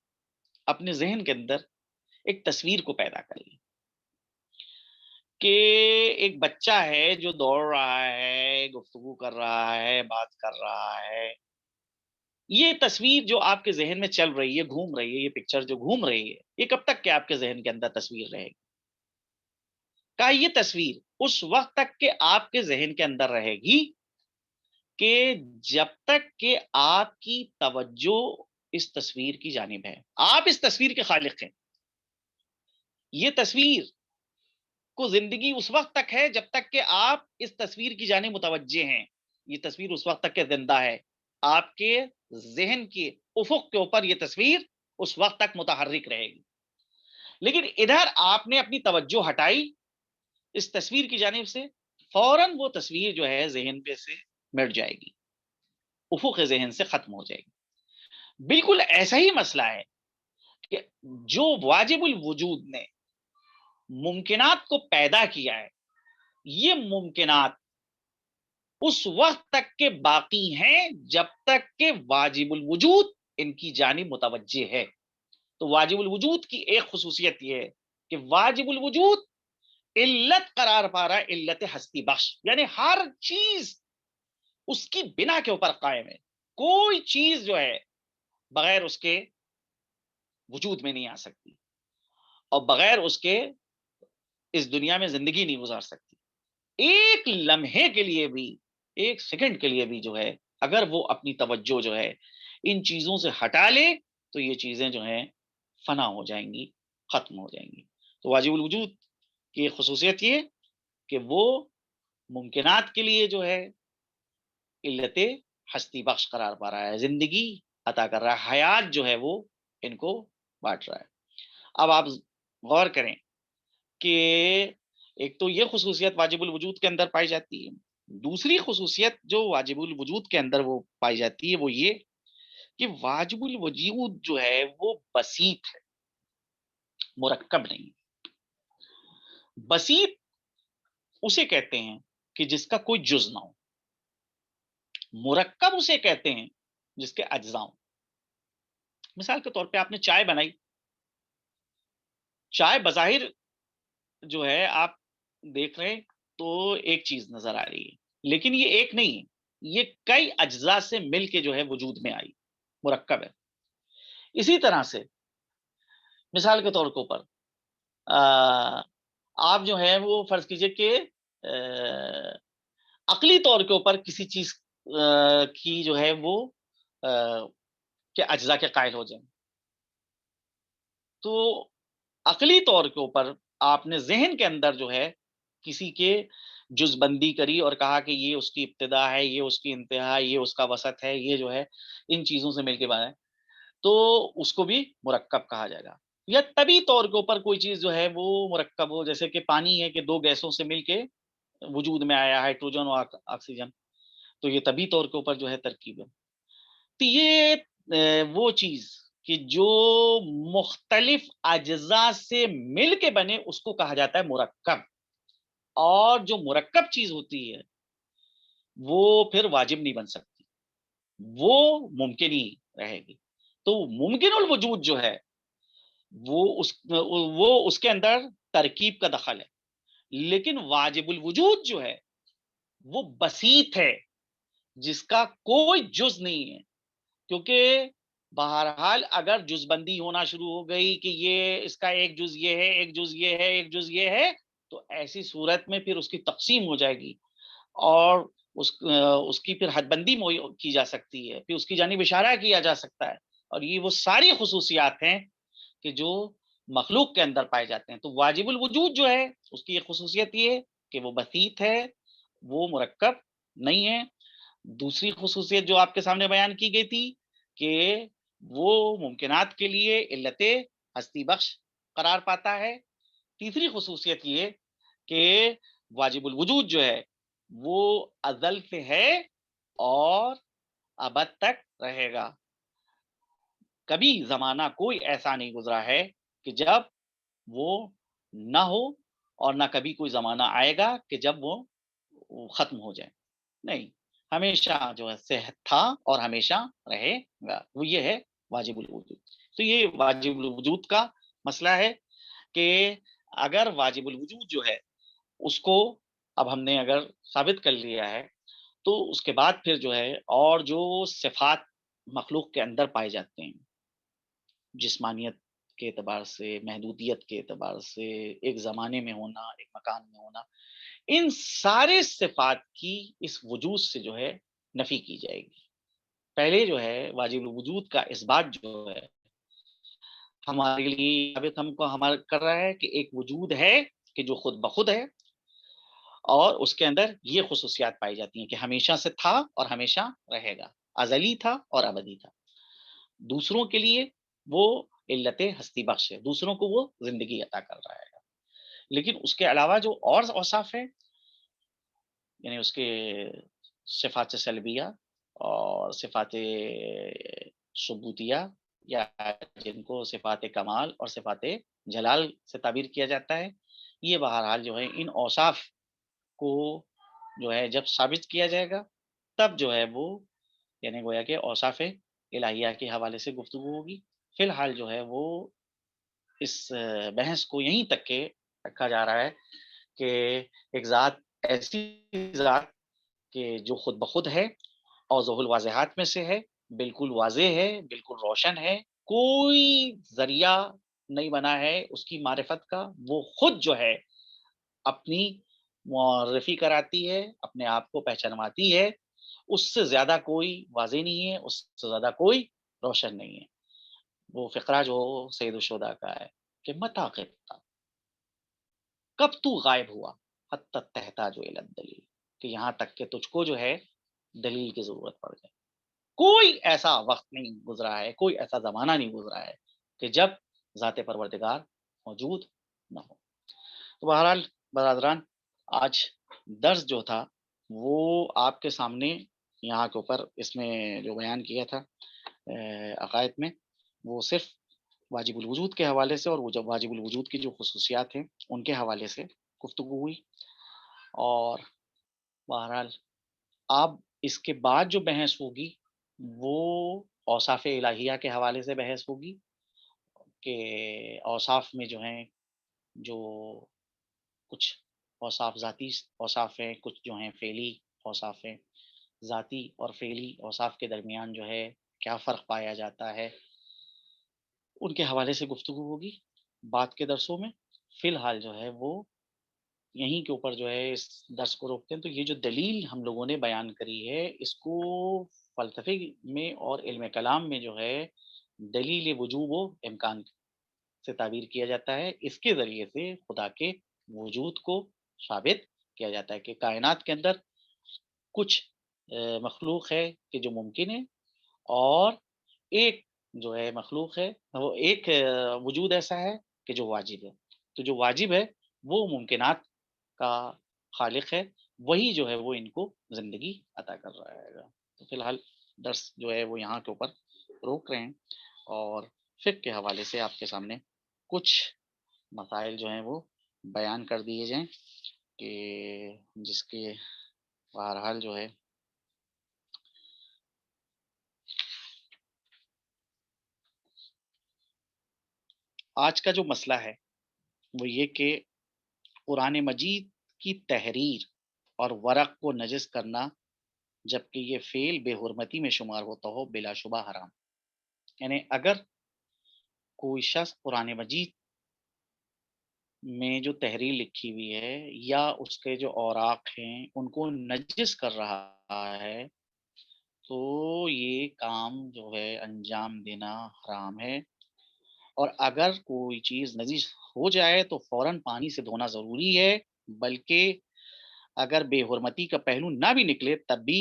اپنے ذہن کے اندر ایک تصویر کو پیدا کر لیں کہ ایک بچہ ہے جو دوڑ رہا ہے، گفتگو کر رہا ہے، بات کر رہا ہے۔ یہ تصویر جو آپ کے ذہن میں چل رہی ہے، گھوم رہی ہے، یہ پکچر جو گھوم رہی ہے، یہ کب تک کہ آپ کے ذہن کے اندر تصویر رہے گی؟ کہ یہ تصویر اس وقت تک کہ آپ کے ذہن کے اندر رہے گی کہ جب تک کہ آپ کی توجہ اس تصویر کی جانب ہے۔ آپ اس تصویر کے خالق ہیں۔ یہ تصویر کو زندگی اس وقت تک ہے جب تک کہ آپ اس تصویر کی جانب متوجہ ہیں. یہ تصویر اس وقت تک کہ زندہ ہے. آپ کے ذہن کے افق کے اوپر یہ تصویر اس وقت تک متحرک رہے گی. لیکن ادھر آپ نے اپنی توجہ ہٹائی اس تصویر کی جانب سے، فوراً وہ تصویر جو ہے ذہن پہ سے مٹ جائے گی، افق ذہن سے ختم ہو جائے گی. بالکل ایسا ہی مسئلہ ہے کہ جو واجب الوجود نے ممکنات کو پیدا کیا ہے، یہ ممکنات اس وقت تک کے باقی ہیں جب تک کہ واجب الوجود ان کی جانب متوجہ ہے. تو واجب الوجود کی ایک خصوصیت یہ ہے کہ واجب الوجود علت قرار پا رہا ہے، علت ہستی بخش، یعنی ہر چیز اس کی بنا کے اوپر قائم ہے. کوئی چیز جو ہے بغیر اس کے وجود میں نہیں آ سکتی، اور بغیر اس کے اس دنیا میں زندگی نہیں گزار سکتی. ایک لمحے کے لیے بھی، ایک سیکنڈ کے لیے بھی جو ہے اگر وہ اپنی توجہ جو ہے ان چیزوں سے ہٹا لے تو یہ چیزیں جو ہیں فنا ہو جائیں گی، ختم ہو جائیں گی. تو واجب الوجود کی خصوصیت یہ کہ وہ ممکنات کے لیے جو ہے علت ہستی بخش قرار پا رہا ہے، زندگی عطا کر رہا ہے، حیات جو ہے وہ ان کو بانٹ رہا ہے. اب آپ غور کریں کہ ایک تو یہ خصوصیت واجب الوجود کے اندر پائی جاتی ہے. دوسری خصوصیت جو واجب الوجود کے اندر وہ پائی جاتی ہے وہ یہ کہ واجب الوجود جو ہے وہ بسیط ہے، مرکب نہیں. بسیط اسے کہتے ہیں کہ جس کا کوئی جز نہ ہو، مرکب اسے کہتے ہیں جس کے اجزاء ہوں. مثال کے طور پہ آپ نے چائے بنائی، چائے بظاہر جو ہے آپ دیکھ رہے ہیں تو ایک چیز نظر آ رہی ہے، لیکن یہ ایک نہیں ہے، یہ کئی اجزاء سے مل کے جو ہے وجود میں آئی، مرکب ہے. اسی طرح سے مثال کے طور کے اوپر آپ جو ہے وہ فرض کیجئے کہ عقلی طور کے اوپر کسی چیز کی جو ہے وہ کے اجزاء کے قائل ہو جائیں، تو عقلی طور کے اوپر آپ نے ذہن کے اندر جو ہے کسی کے جز بندی کری اور کہا کہ یہ اس کی ابتدا ہے، یہ اس کی انتہا ہے، یہ اس کا وسط ہے، یہ جو ہے ان چیزوں سے مل کے بنا ہے، تو اس کو بھی مرکب کہا جائے گا. یا طبی طور کے اوپر کوئی چیز جو ہے وہ مرکب ہو، جیسے کہ پانی ہے کہ دو گیسوں سے مل کے وجود میں آیا، ہائیڈروجن اور آکسیجن، تو یہ طبی طور کے اوپر جو ہے ترکیب ہے. تو یہ وہ چیز کہ جو مختلف اجزاء سے مل کے بنے اس کو کہا جاتا ہے مرکب. اور جو مرکب چیز ہوتی ہے وہ پھر واجب نہیں بن سکتی، وہ ممکن ہی رہے گی. تو ممکن الوجود جو ہے وہ اس کے اندر ترکیب کا دخل ہے، لیکن واجب الوجود جو ہے وہ بسیط ہے جس کا کوئی جز نہیں ہے. کیونکہ بہرحال اگر جز بندی ہونا شروع ہو گئی کہ یہ اس کا ایک جز یہ ہے، ایک جز یہ ہے، ایک جز یہ ہے، تو ایسی صورت میں پھر اس کی تقسیم ہو جائے گی اور اس کی پھر حد بندی کی جا سکتی ہے، پھر اس کی جانب اشارہ کیا جا سکتا ہے. اور یہ وہ ساری خصوصیات ہیں کہ جو مخلوق کے اندر پائے جاتے ہیں. تو واجب الوجود جو ہے اس کی ایک خصوصیت یہ ہے کہ وہ بسیط ہے، وہ مرکب نہیں ہے. دوسری خصوصیت جو آپ کے سامنے بیان کی گئی تھی کہ وہ ممکنات کے لیے علت ہستی بخش قرار پاتا ہے. تیسری خصوصیت یہ کہ واجب الوجود جو ہے وہ ازل سے ہے اور ابد تک رہے گا. کبھی زمانہ کوئی ایسا نہیں گزرا ہے کہ جب وہ نہ ہو، اور نہ کبھی کوئی زمانہ آئے گا کہ جب وہ ختم ہو جائے. نہیں، ہمیشہ جو ہے صحت تھا اور ہمیشہ رہے گا. وہ یہ ہے واجب الوجود. تو یہ واجب الوجود کا مسئلہ ہے کہ اگر واجب الوجود جو ہے اس کو اب ہم نے اگر ثابت کر لیا ہے تو اس کے بعد پھر جو ہے اور جو صفات مخلوق کے اندر پائے جاتے ہیں، جسمانیت کے اعتبار سے، محدودیت کے اعتبار سے، ایک زمانے میں ہونا، ایک مکان میں ہونا، ان سارے صفات کی اس وجود سے جو ہے نفی کی جائے گی. پہلے جو ہے واجب الوجود کا اثبات جو ہے ہمارے لیے ثابت ہم کو ہمارا کر رہا ہے کہ ایک وجود ہے کہ جو خود بخود ہے اور اس کے اندر یہ خصوصیات پائی جاتی ہیں کہ ہمیشہ سے تھا اور ہمیشہ رہے گا، ازلی تھا اور ابدی تھا۔ دوسروں کے لیے وہ علت ہستی بخش ہے، دوسروں کو وہ زندگی عطا کر رہا ہے۔ لیکن اس کے علاوہ جو اور اوصاف ہیں، یعنی اس کے صفات سلبیہ اور صفات ثبوتیہ، یا جن کو صفات کمال اور صفات جلال سے تعبیر کیا جاتا ہے، یہ بہرحال جو ہے ان اوصاف کو جو ہے جب ثابت کیا جائے گا، تب جو ہے وہ یعنی گویا کہ اوصاف الہیہ کے حوالے سے گفتگو ہوگی۔ فی الحال جو ہے وہ اس بحث کو یہیں تک کے رکھا جا رہا ہے کہ ایک ذات ایسی ذات کہ جو خود بخود ہے اور ظہور الواضحات میں سے ہے، بالکل واضح ہے، بالکل روشن ہے، کوئی ذریعہ نہیں بنا ہے اس کی معرفت کا، وہ خود جو ہے اپنی معرفی کراتی ہے، اپنے آپ کو پہچانواتی ہے، اس سے زیادہ کوئی واضح نہیں ہے، اس سے زیادہ کوئی روشن نہیں ہے۔ وہ فقرہ جو سید الشہداء کا ہے کہ متی غبت، کب تو غائب ہوا، حتی تحتاج الی الدلیل، کہ یہاں تک کہ تجھ کو جو ہے دلیل کی ضرورت پڑ جائے۔ کوئی ایسا وقت نہیں گزرا ہے، کوئی ایسا زمانہ نہیں گزرا ہے کہ جب ذات پروردگار موجود نہ ہو۔ تو بہرحال برادران، آج درس جو تھا وہ آپ کے سامنے یہاں کے اوپر اس میں جو بیان کیا تھا عقائد میں، وہ صرف واجب الوجود کے حوالے سے اور وہ جب واجب الوجود کی جو خصوصیات ہیں ان کے حوالے سے گفتگو ہوئی، اور بہرحال اب اس کے بعد جو بحث ہوگی وہ اوصاف الہیہ کے حوالے سے بحث ہوگی کہ اوصاف میں جو ہیں جو کچھ اوصاف ذاتی اوصاف ہیں، کچھ جو ہیں فعلی اوصاف ہیں، ذاتی اور فعلی اوصاف کے درمیان جو ہے کیا فرق پایا جاتا ہے، ان کے حوالے سے گفتگو ہوگی بعد کے درسوں میں۔ فی الحال جو ہے وہ یہیں کے اوپر جو ہے اس درس کو روکتے ہیں۔ تو یہ جو دلیل ہم لوگوں نے بیان کری ہے، اس کو فلسفے میں اور علم کلام میں جو ہے دلیل وجوب و امکان سے تعبیر کیا جاتا ہے۔ اس کے ذریعے سے خدا کے وجود کو ثابت کیا جاتا ہے کہ کائنات کے اندر کچھ مخلوق ہے کہ جو ممکن ہے، اور ایک جو ہے مخلوق ہے وہ ایک وجود ایسا ہے کہ جو واجب ہے۔ تو جو واجب ہے وہ ممکنات کا خالق ہے، وہی جو ہے وہ ان کو زندگی عطا کر رہا ہے۔ تو فی الحال درس جو ہے وہ یہاں کے اوپر روک رہے ہیں، اور فقہ کے حوالے سے آپ کے سامنے کچھ مسائل جو ہیں وہ بیان کر دیے جائیں کہ جس کے بہرحال جو ہے آج کا جو مسئلہ ہے وہ یہ کہ قرآن مجید کی تحریر اور ورق کو نجس کرنا، جبکہ یہ فعل بے حرمتی میں شمار ہوتا ہو، بلا شبہ حرام۔ یعنی اگر کوئی شخص قرآن مجید میں جو تحریر لکھی ہوئی ہے یا اس کے جو اوراق ہیں ان کو نجس کر رہا ہے، تو یہ کام جو ہے انجام دینا حرام ہے۔ اور اگر کوئی چیز نجس ہو جائے تو فوراً پانی سے دھونا ضروری ہے، بلکہ اگر بے حرمتی کا پہلو نہ بھی نکلے تب بھی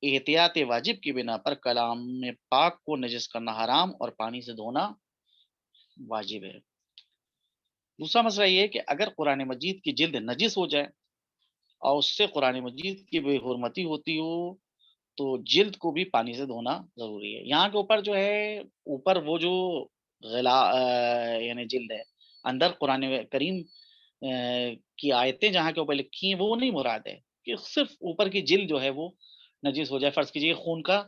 احتیاط واجب کی بنا پر کلام پاک کو نجس کرنا حرام اور پانی سے دھونا واجب ہے۔ دوسرا مسئلہ یہ ہے کہ اگر قرآن مجید کی جلد نجس ہو جائے اور اس سے قرآن مجید کی بے حرمتی ہوتی ہو، تو جلد کو بھی پانی سے دھونا ضروری ہے۔ یہاں کے اوپر جو ہے اوپر وہ جو یعنی جلد ہے، اندر قرآن کریم کی آیتیں جہاں کے اوپر لکھی ہیں وہ نہیں مراد ہے کہ صرف اوپر کی جلد جو ہے وہ نجس ہو جائے۔ فرض کیجئے خون کا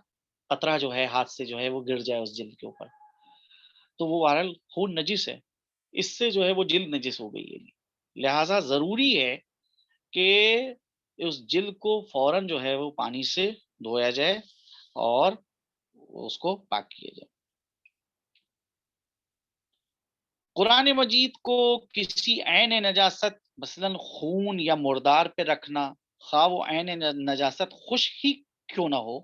قطرہ جو ہے ہاتھ سے جو ہے وہ گر جائے اس جلد کے اوپر، تو وہ بہرحال خون نجس ہے، اس سے جو ہے وہ جلد نجس ہو گئی ہے۔ لہٰذا ضروری ہے کہ اس جلد کو فوراً جو ہے وہ پانی سے دھویا جائے اور اس کو پاک کیا جائے۔ قرآن مجید کو کسی عین نجاست مثلاً خون یا مردار پہ رکھنا، خواہ وہ عین نجاست خوش ہی کیوں نہ ہو،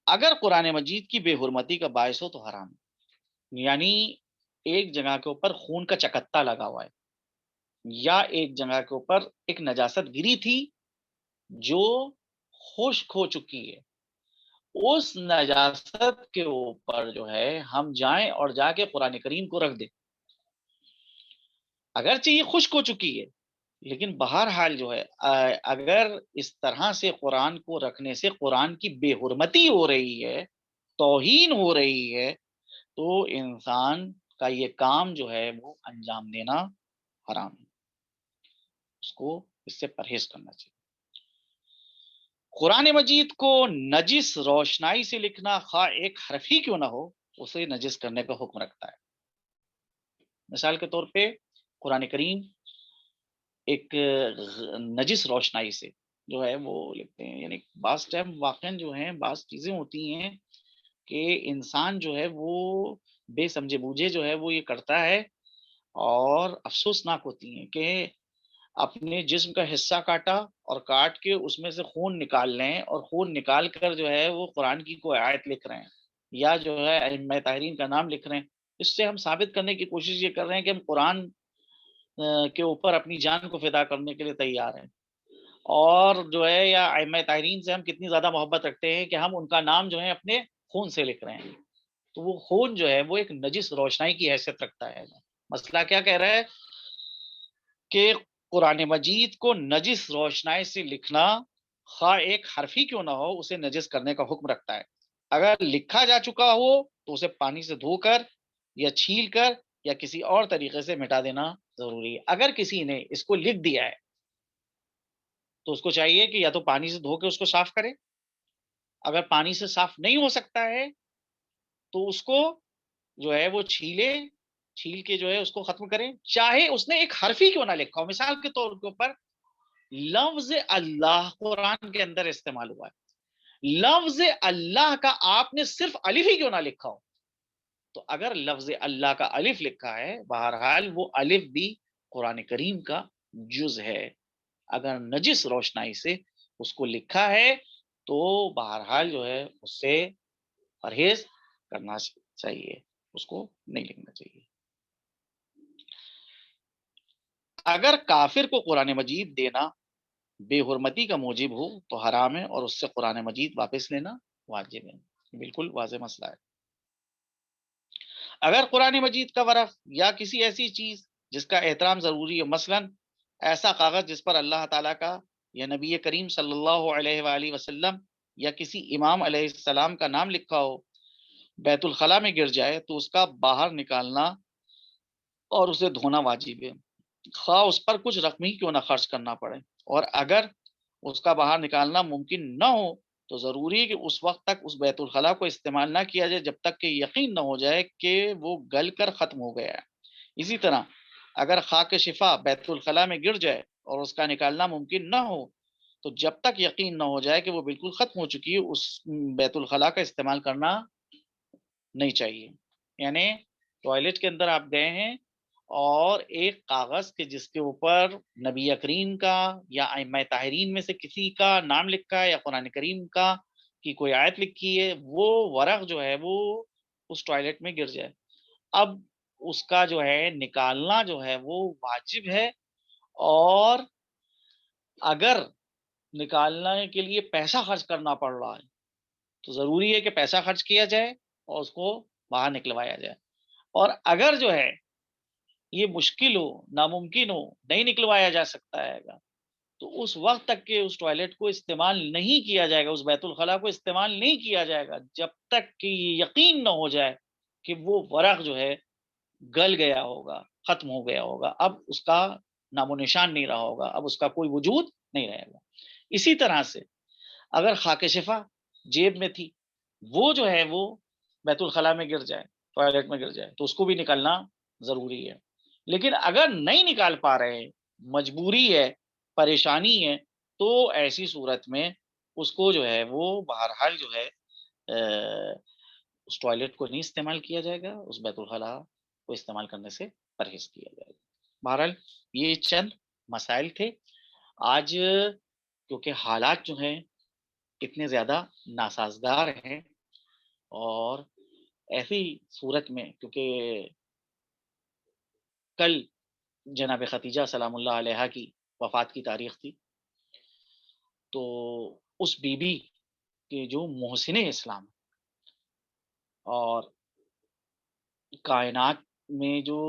اگر قرآن مجید کی بے حرمتی کا باعث ہو تو حرام ہے۔ یعنی ایک جگہ کے اوپر خون کا چکتہ لگا ہوا ہے، یا ایک جگہ کے اوپر ایک نجاست گری تھی جو خشک ہو چکی ہے، اس نجاست کے اوپر جو ہے ہم جائیں اور جا کے قرآن کریم کو رکھ دیں، اگرچہ یہ خشک ہو چکی ہے لیکن بہرحال جو ہے اگر اس طرح سے قرآن کو رکھنے سے قرآن کی بے حرمتی ہو رہی ہے، توہین ہو رہی ہے، تو انسان کا یہ کام جو ہے وہ انجام دینا حرام ہے، اس کو اس سے پرہیز کرنا چاہیے۔ قرآن مجید کو نجس روشنائی سے لکھنا خواہ ایک حرف ہی کیوں نہ ہو، اسے نجس کرنے کا حکم رکھتا ہے۔ مثال کے طور پہ قرآن کریم ایک نجس روشنائی سے جو ہے وہ لکھتے ہیں، یعنی بعض ٹائم واقعاً جو ہیں بعض چیزیں ہوتی ہیں کہ انسان جو ہے وہ بے سمجھے بوجھے جو ہے وہ یہ کرتا ہے اور افسوسناک ہوتی ہیں کہ اپنے جسم کا حصہ کاٹا اور کاٹ کے اس میں سے خون نکال لیں اور خون نکال کر جو ہے وہ قرآن کی کوئی آیت لکھ رہے ہیں یا جو ہے ائمہ طاہرین کا نام لکھ رہے ہیں، اس سے ہم ثابت کرنے کی کوشش یہ کر رہے ہیں کہ ہم قرآن کے اوپر اپنی جان کو فدا کرنے کے لیے تیار ہیں، اور جو ہے یا ائمہ طاہرین سے ہم کتنی زیادہ محبت رکھتے ہیں کہ ہم ان کا نام جو ہے اپنے خون سے لکھ رہے ہیں، تو وہ خون جو ہے وہ ایک نجس روشنائی کی حیثیت رکھتا ہے۔ مسئلہ کیا کہہ رہا ہے کہ قرآن مجید کو نجس روشنائی سے لکھنا خواہ ایک حرف ہی کیوں نہ ہو اسے نجس کرنے کا حکم رکھتا ہے۔ اگر لکھا جا چکا ہو تو اسے پانی سے دھو کر یا چھیل کر یا کسی اور طریقے سے مٹا دینا ضروری ہے۔ اگر کسی نے اس کو لکھ دیا ہے تو اس کو چاہیے کہ یا تو پانی سے دھو کے اس کو صاف کرے، اگر پانی سے صاف نہیں ہو سکتا ہے تو اس کو جو ہے وہ چھیل کے جو ہے اس کو ختم کریں، چاہے اس نے ایک حرف ہی کیوں نہ لکھا ہو۔ مثال کے طور کے اوپر لفظ اللہ قرآن کے اندر استعمال ہوا ہے، لفظ اللہ کا آپ نے صرف الف ہی کیوں نہ لکھا ہو، تو اگر لفظ اللہ کا الف لکھا ہے بہرحال وہ الف بھی قرآن کریم کا جز ہے، اگر نجس روشنائی سے اس کو لکھا ہے تو بہرحال جو ہے اس سے پرہیز کرنا چاہیے، اس کو نہیں لکھنا چاہیے۔ اگر کافر کو قرآن مجید دینا بے حرمتی کا موجب ہو تو حرام ہے اور اس سے قرآن مجید واپس لینا واجب ہے، بالکل واضح مسئلہ ہے۔ اگر قرآن مجید کا ورق یا کسی ایسی چیز جس کا احترام ضروری ہے، مثلا ایسا کاغذ جس پر اللہ تعالیٰ کا یا نبی کریم صلی اللہ علیہ وآلہ وسلم یا کسی امام علیہ السلام کا نام لکھا ہو، بیت الخلاء میں گر جائے تو اس کا باہر نکالنا اور اسے دھونا واجب ہے، خواہ اس پر کچھ رقم ہی کیوں نہ خرچ کرنا پڑے، اور اگر اس کا باہر نکالنا ممکن نہ ہو تو ضروری ہے کہ اس وقت تک اس بیت الخلاء کو استعمال نہ کیا جائے جب تک کہ یقین نہ ہو جائے کہ وہ گل کر ختم ہو گیا ہے۔ اسی طرح اگر خاک شفا بیت الخلاء میں گر جائے اور اس کا نکالنا ممکن نہ ہو تو جب تک یقین نہ ہو جائے کہ وہ بالکل ختم ہو چکی ہے اس بیت الخلاء کا استعمال کرنا نہیں چاہیے۔ یعنی ٹوائلٹ کے اندر آپ گئے ہیں اور ایک کاغذ کے جس کے اوپر نبی کریم کا یا ائمہ طاہرین میں سے کسی کا نام لکھا ہے یا قرآن کریم کا کی کوئی آیت لکھی ہے، وہ ورق جو ہے وہ اس ٹوائلٹ میں گر جائے، اب اس کا جو ہے نکالنا جو ہے وہ واجب ہے، اور اگر نکالنے کے لیے پیسہ خرچ کرنا پڑ رہا ہے تو ضروری ہے کہ پیسہ خرچ کیا جائے اور اس کو باہر نکلوایا جائے، اور اگر جو ہے یہ مشکل ہو، ناممکن ہو، نہیں نکلوایا جا سکتا ہے گا تو اس وقت تک کہ اس ٹوائلٹ کو استعمال نہیں کیا جائے گا، اس بیت الخلاء کو استعمال نہیں کیا جائے گا جب تک کہ یہ یقین نہ ہو جائے کہ وہ ورق جو ہے گل گیا ہوگا، ختم ہو گیا ہوگا، اب اس کا نام و نشان نہیں رہا ہوگا، اب اس کا کوئی وجود نہیں رہے گا۔ اسی طرح سے اگر خاک شفا جیب میں تھی، وہ جو ہے وہ بیت الخلاء میں گر جائے، ٹوائلٹ میں گر جائے تو اس کو بھی نکالنا ضروری ہے، لیکن اگر نہیں نکال پا رہے، مجبوری ہے، پریشانی ہے، تو ایسی صورت میں اس کو جو ہے وہ بہرحال جو ہے اس ٹوائلٹ کو نہیں استعمال کیا جائے گا، اس بیت الخلاء کو استعمال کرنے سے پرہیز کیا جائے گا۔ بہرحال یہ چند مسائل تھے۔ آج کیونکہ حالات جو ہیں اتنے زیادہ ناسازگار ہیں، اور ایسی صورت میں کیونکہ کل جناب ختیجہ سلام اللہ علیہا کی وفات کی تاریخ تھی، تو اس بی بی کے جو محسن اسلام اور کائنات میں جو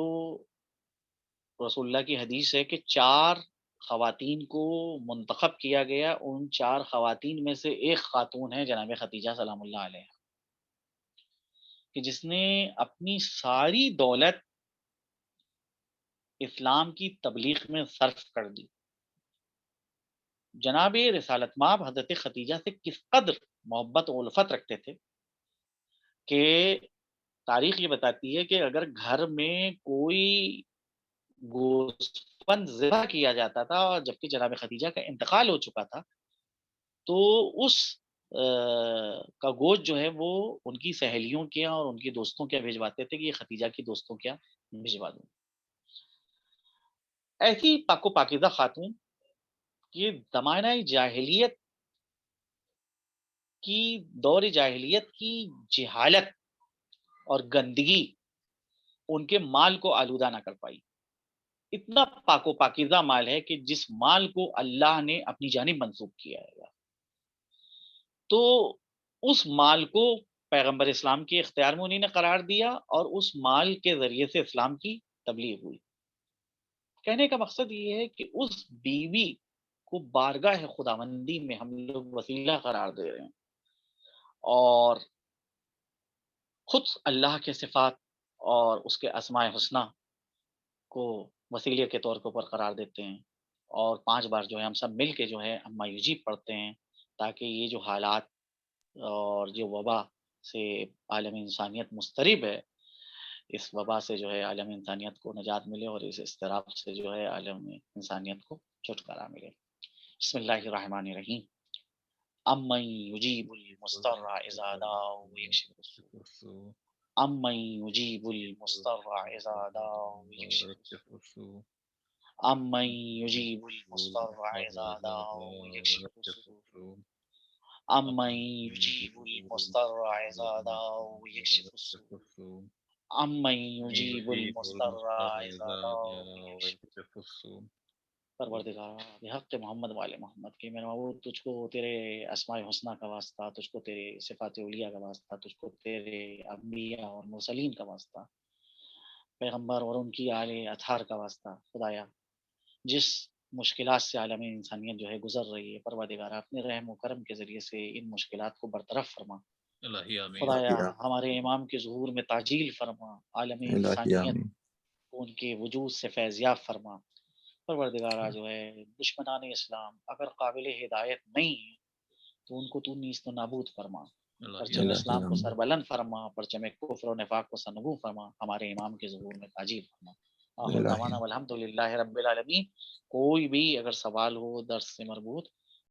رسول اللہ کی حدیث ہے کہ 4 خواتین کو منتخب کیا گیا، ان 4 خواتین میں سے ایک خاتون ہے جناب ختیجہ سلام اللہ علیہا، کہ جس نے اپنی ساری دولت اسلام کی تبلیغ میں صرف کر دی۔ جناب رسالت مآب حضرت ختیجہ سے کس قدر محبت و الفت رکھتے تھے کہ تاریخ یہ بتاتی ہے کہ اگر گھر میں کوئی گوسفند ذبح کیا جاتا تھا اور جبکہ جناب ختیجہ کا انتقال ہو چکا تھا، تو اس کا گوشت جو ہے وہ ان کی سہیلیوں کے اور ان کی دوستوں کے بھجواتے تھے کہ یہ ختیجہ کی دوستوں کے بھجوا دوں۔ ایسی پاک و پاکیزہ خاتون یہ زمانہ جاہلیت کی دور جاہلیت کی جہالت اور گندگی ان کے مال کو آلودہ نہ کر پائی۔ اتنا پاک و پاکیزہ مال ہے کہ جس مال کو اللہ نے اپنی جانب منسوب کیا ہے، تو اس مال کو پیغمبر اسلام کے اختیار میں انہیں نے قرار دیا اور اس مال کے ذریعے سے اسلام کی تبلیغ ہوئی۔ کہنے کا مقصد یہ ہے کہ اس بیوی کو بارگاہ خداوندی میں ہم لوگ وسیلہ قرار دے رہے ہیں اور خود اللہ کے صفات اور اس کے اسماء حسنہ کو وسیلے کے طور کے اوپر قرار دیتے ہیں، اور 5 بار جو ہے ہم سب مل کے جو ہے اما یجیب پڑھتے ہیں، تاکہ یہ جو حالات اور جو وبا سے عالم انسانیت مضطرب ہے، اس وبا سے جو ہے عالم انسانیت کو نجات ملے اور اس اضطراب سے جو ہے عالم انسانیت کو چھٹکارا ملے۔ بسم اللہ الرحمن الرحیم۔ امن یجیب المضطر اذا دعا ویکشف السوء، امن یجیب المضطر اذا دعا ویکشف السوء، امن یجیب المضطر اذا دعا ویکشف السوء، امن یجیب المضطر اذا دعا ویکشف السوء، امن یجیب المضطر اذا دعا ویکشف السوء۔ پروردگار بحق محمد والے محمد کے میرے محبوب، تجھ کو تیرے اسماء حسنہ کا واسطہ، تجھ کو تیرے صفات اولیاء کا واسطہ، تجھ کو تیرے انبیاء اور مرسلین کا واسطہ، پیغمبر اور ان کی آل اطہار کا واسطہ، خدایا جس مشکلات سے عالم انسانیت جو ہے گزر رہی ہے، پروردگار اپنے رحم و کرم کے ذریعے سے ان مشکلات کو برطرف فرما۔ الہی آمین۔ خدایا ہمارے امام کے ظہور میں تعجیل فرما، عالم الہی انسانیت آمین۔ کو ان کے وجود سے فیضیاب فرما۔ پروردگارہ جو ہے دشمنان اسلام اگر قابل ہدایت نہیں ہیں تو ان کو تو نیست و نابود فرما، پرچم الہی اسلام کو آمین۔ سربلند فرما، پرچم کفر و نفاق کو سرنگوں فرما، ہمارے امام کے ظہور میں تاجیل فرما۔ آخر الہی دعوانا والحمد للہ رب العالمین۔ کوئی بھی اگر سوال ہو درس سے مربوط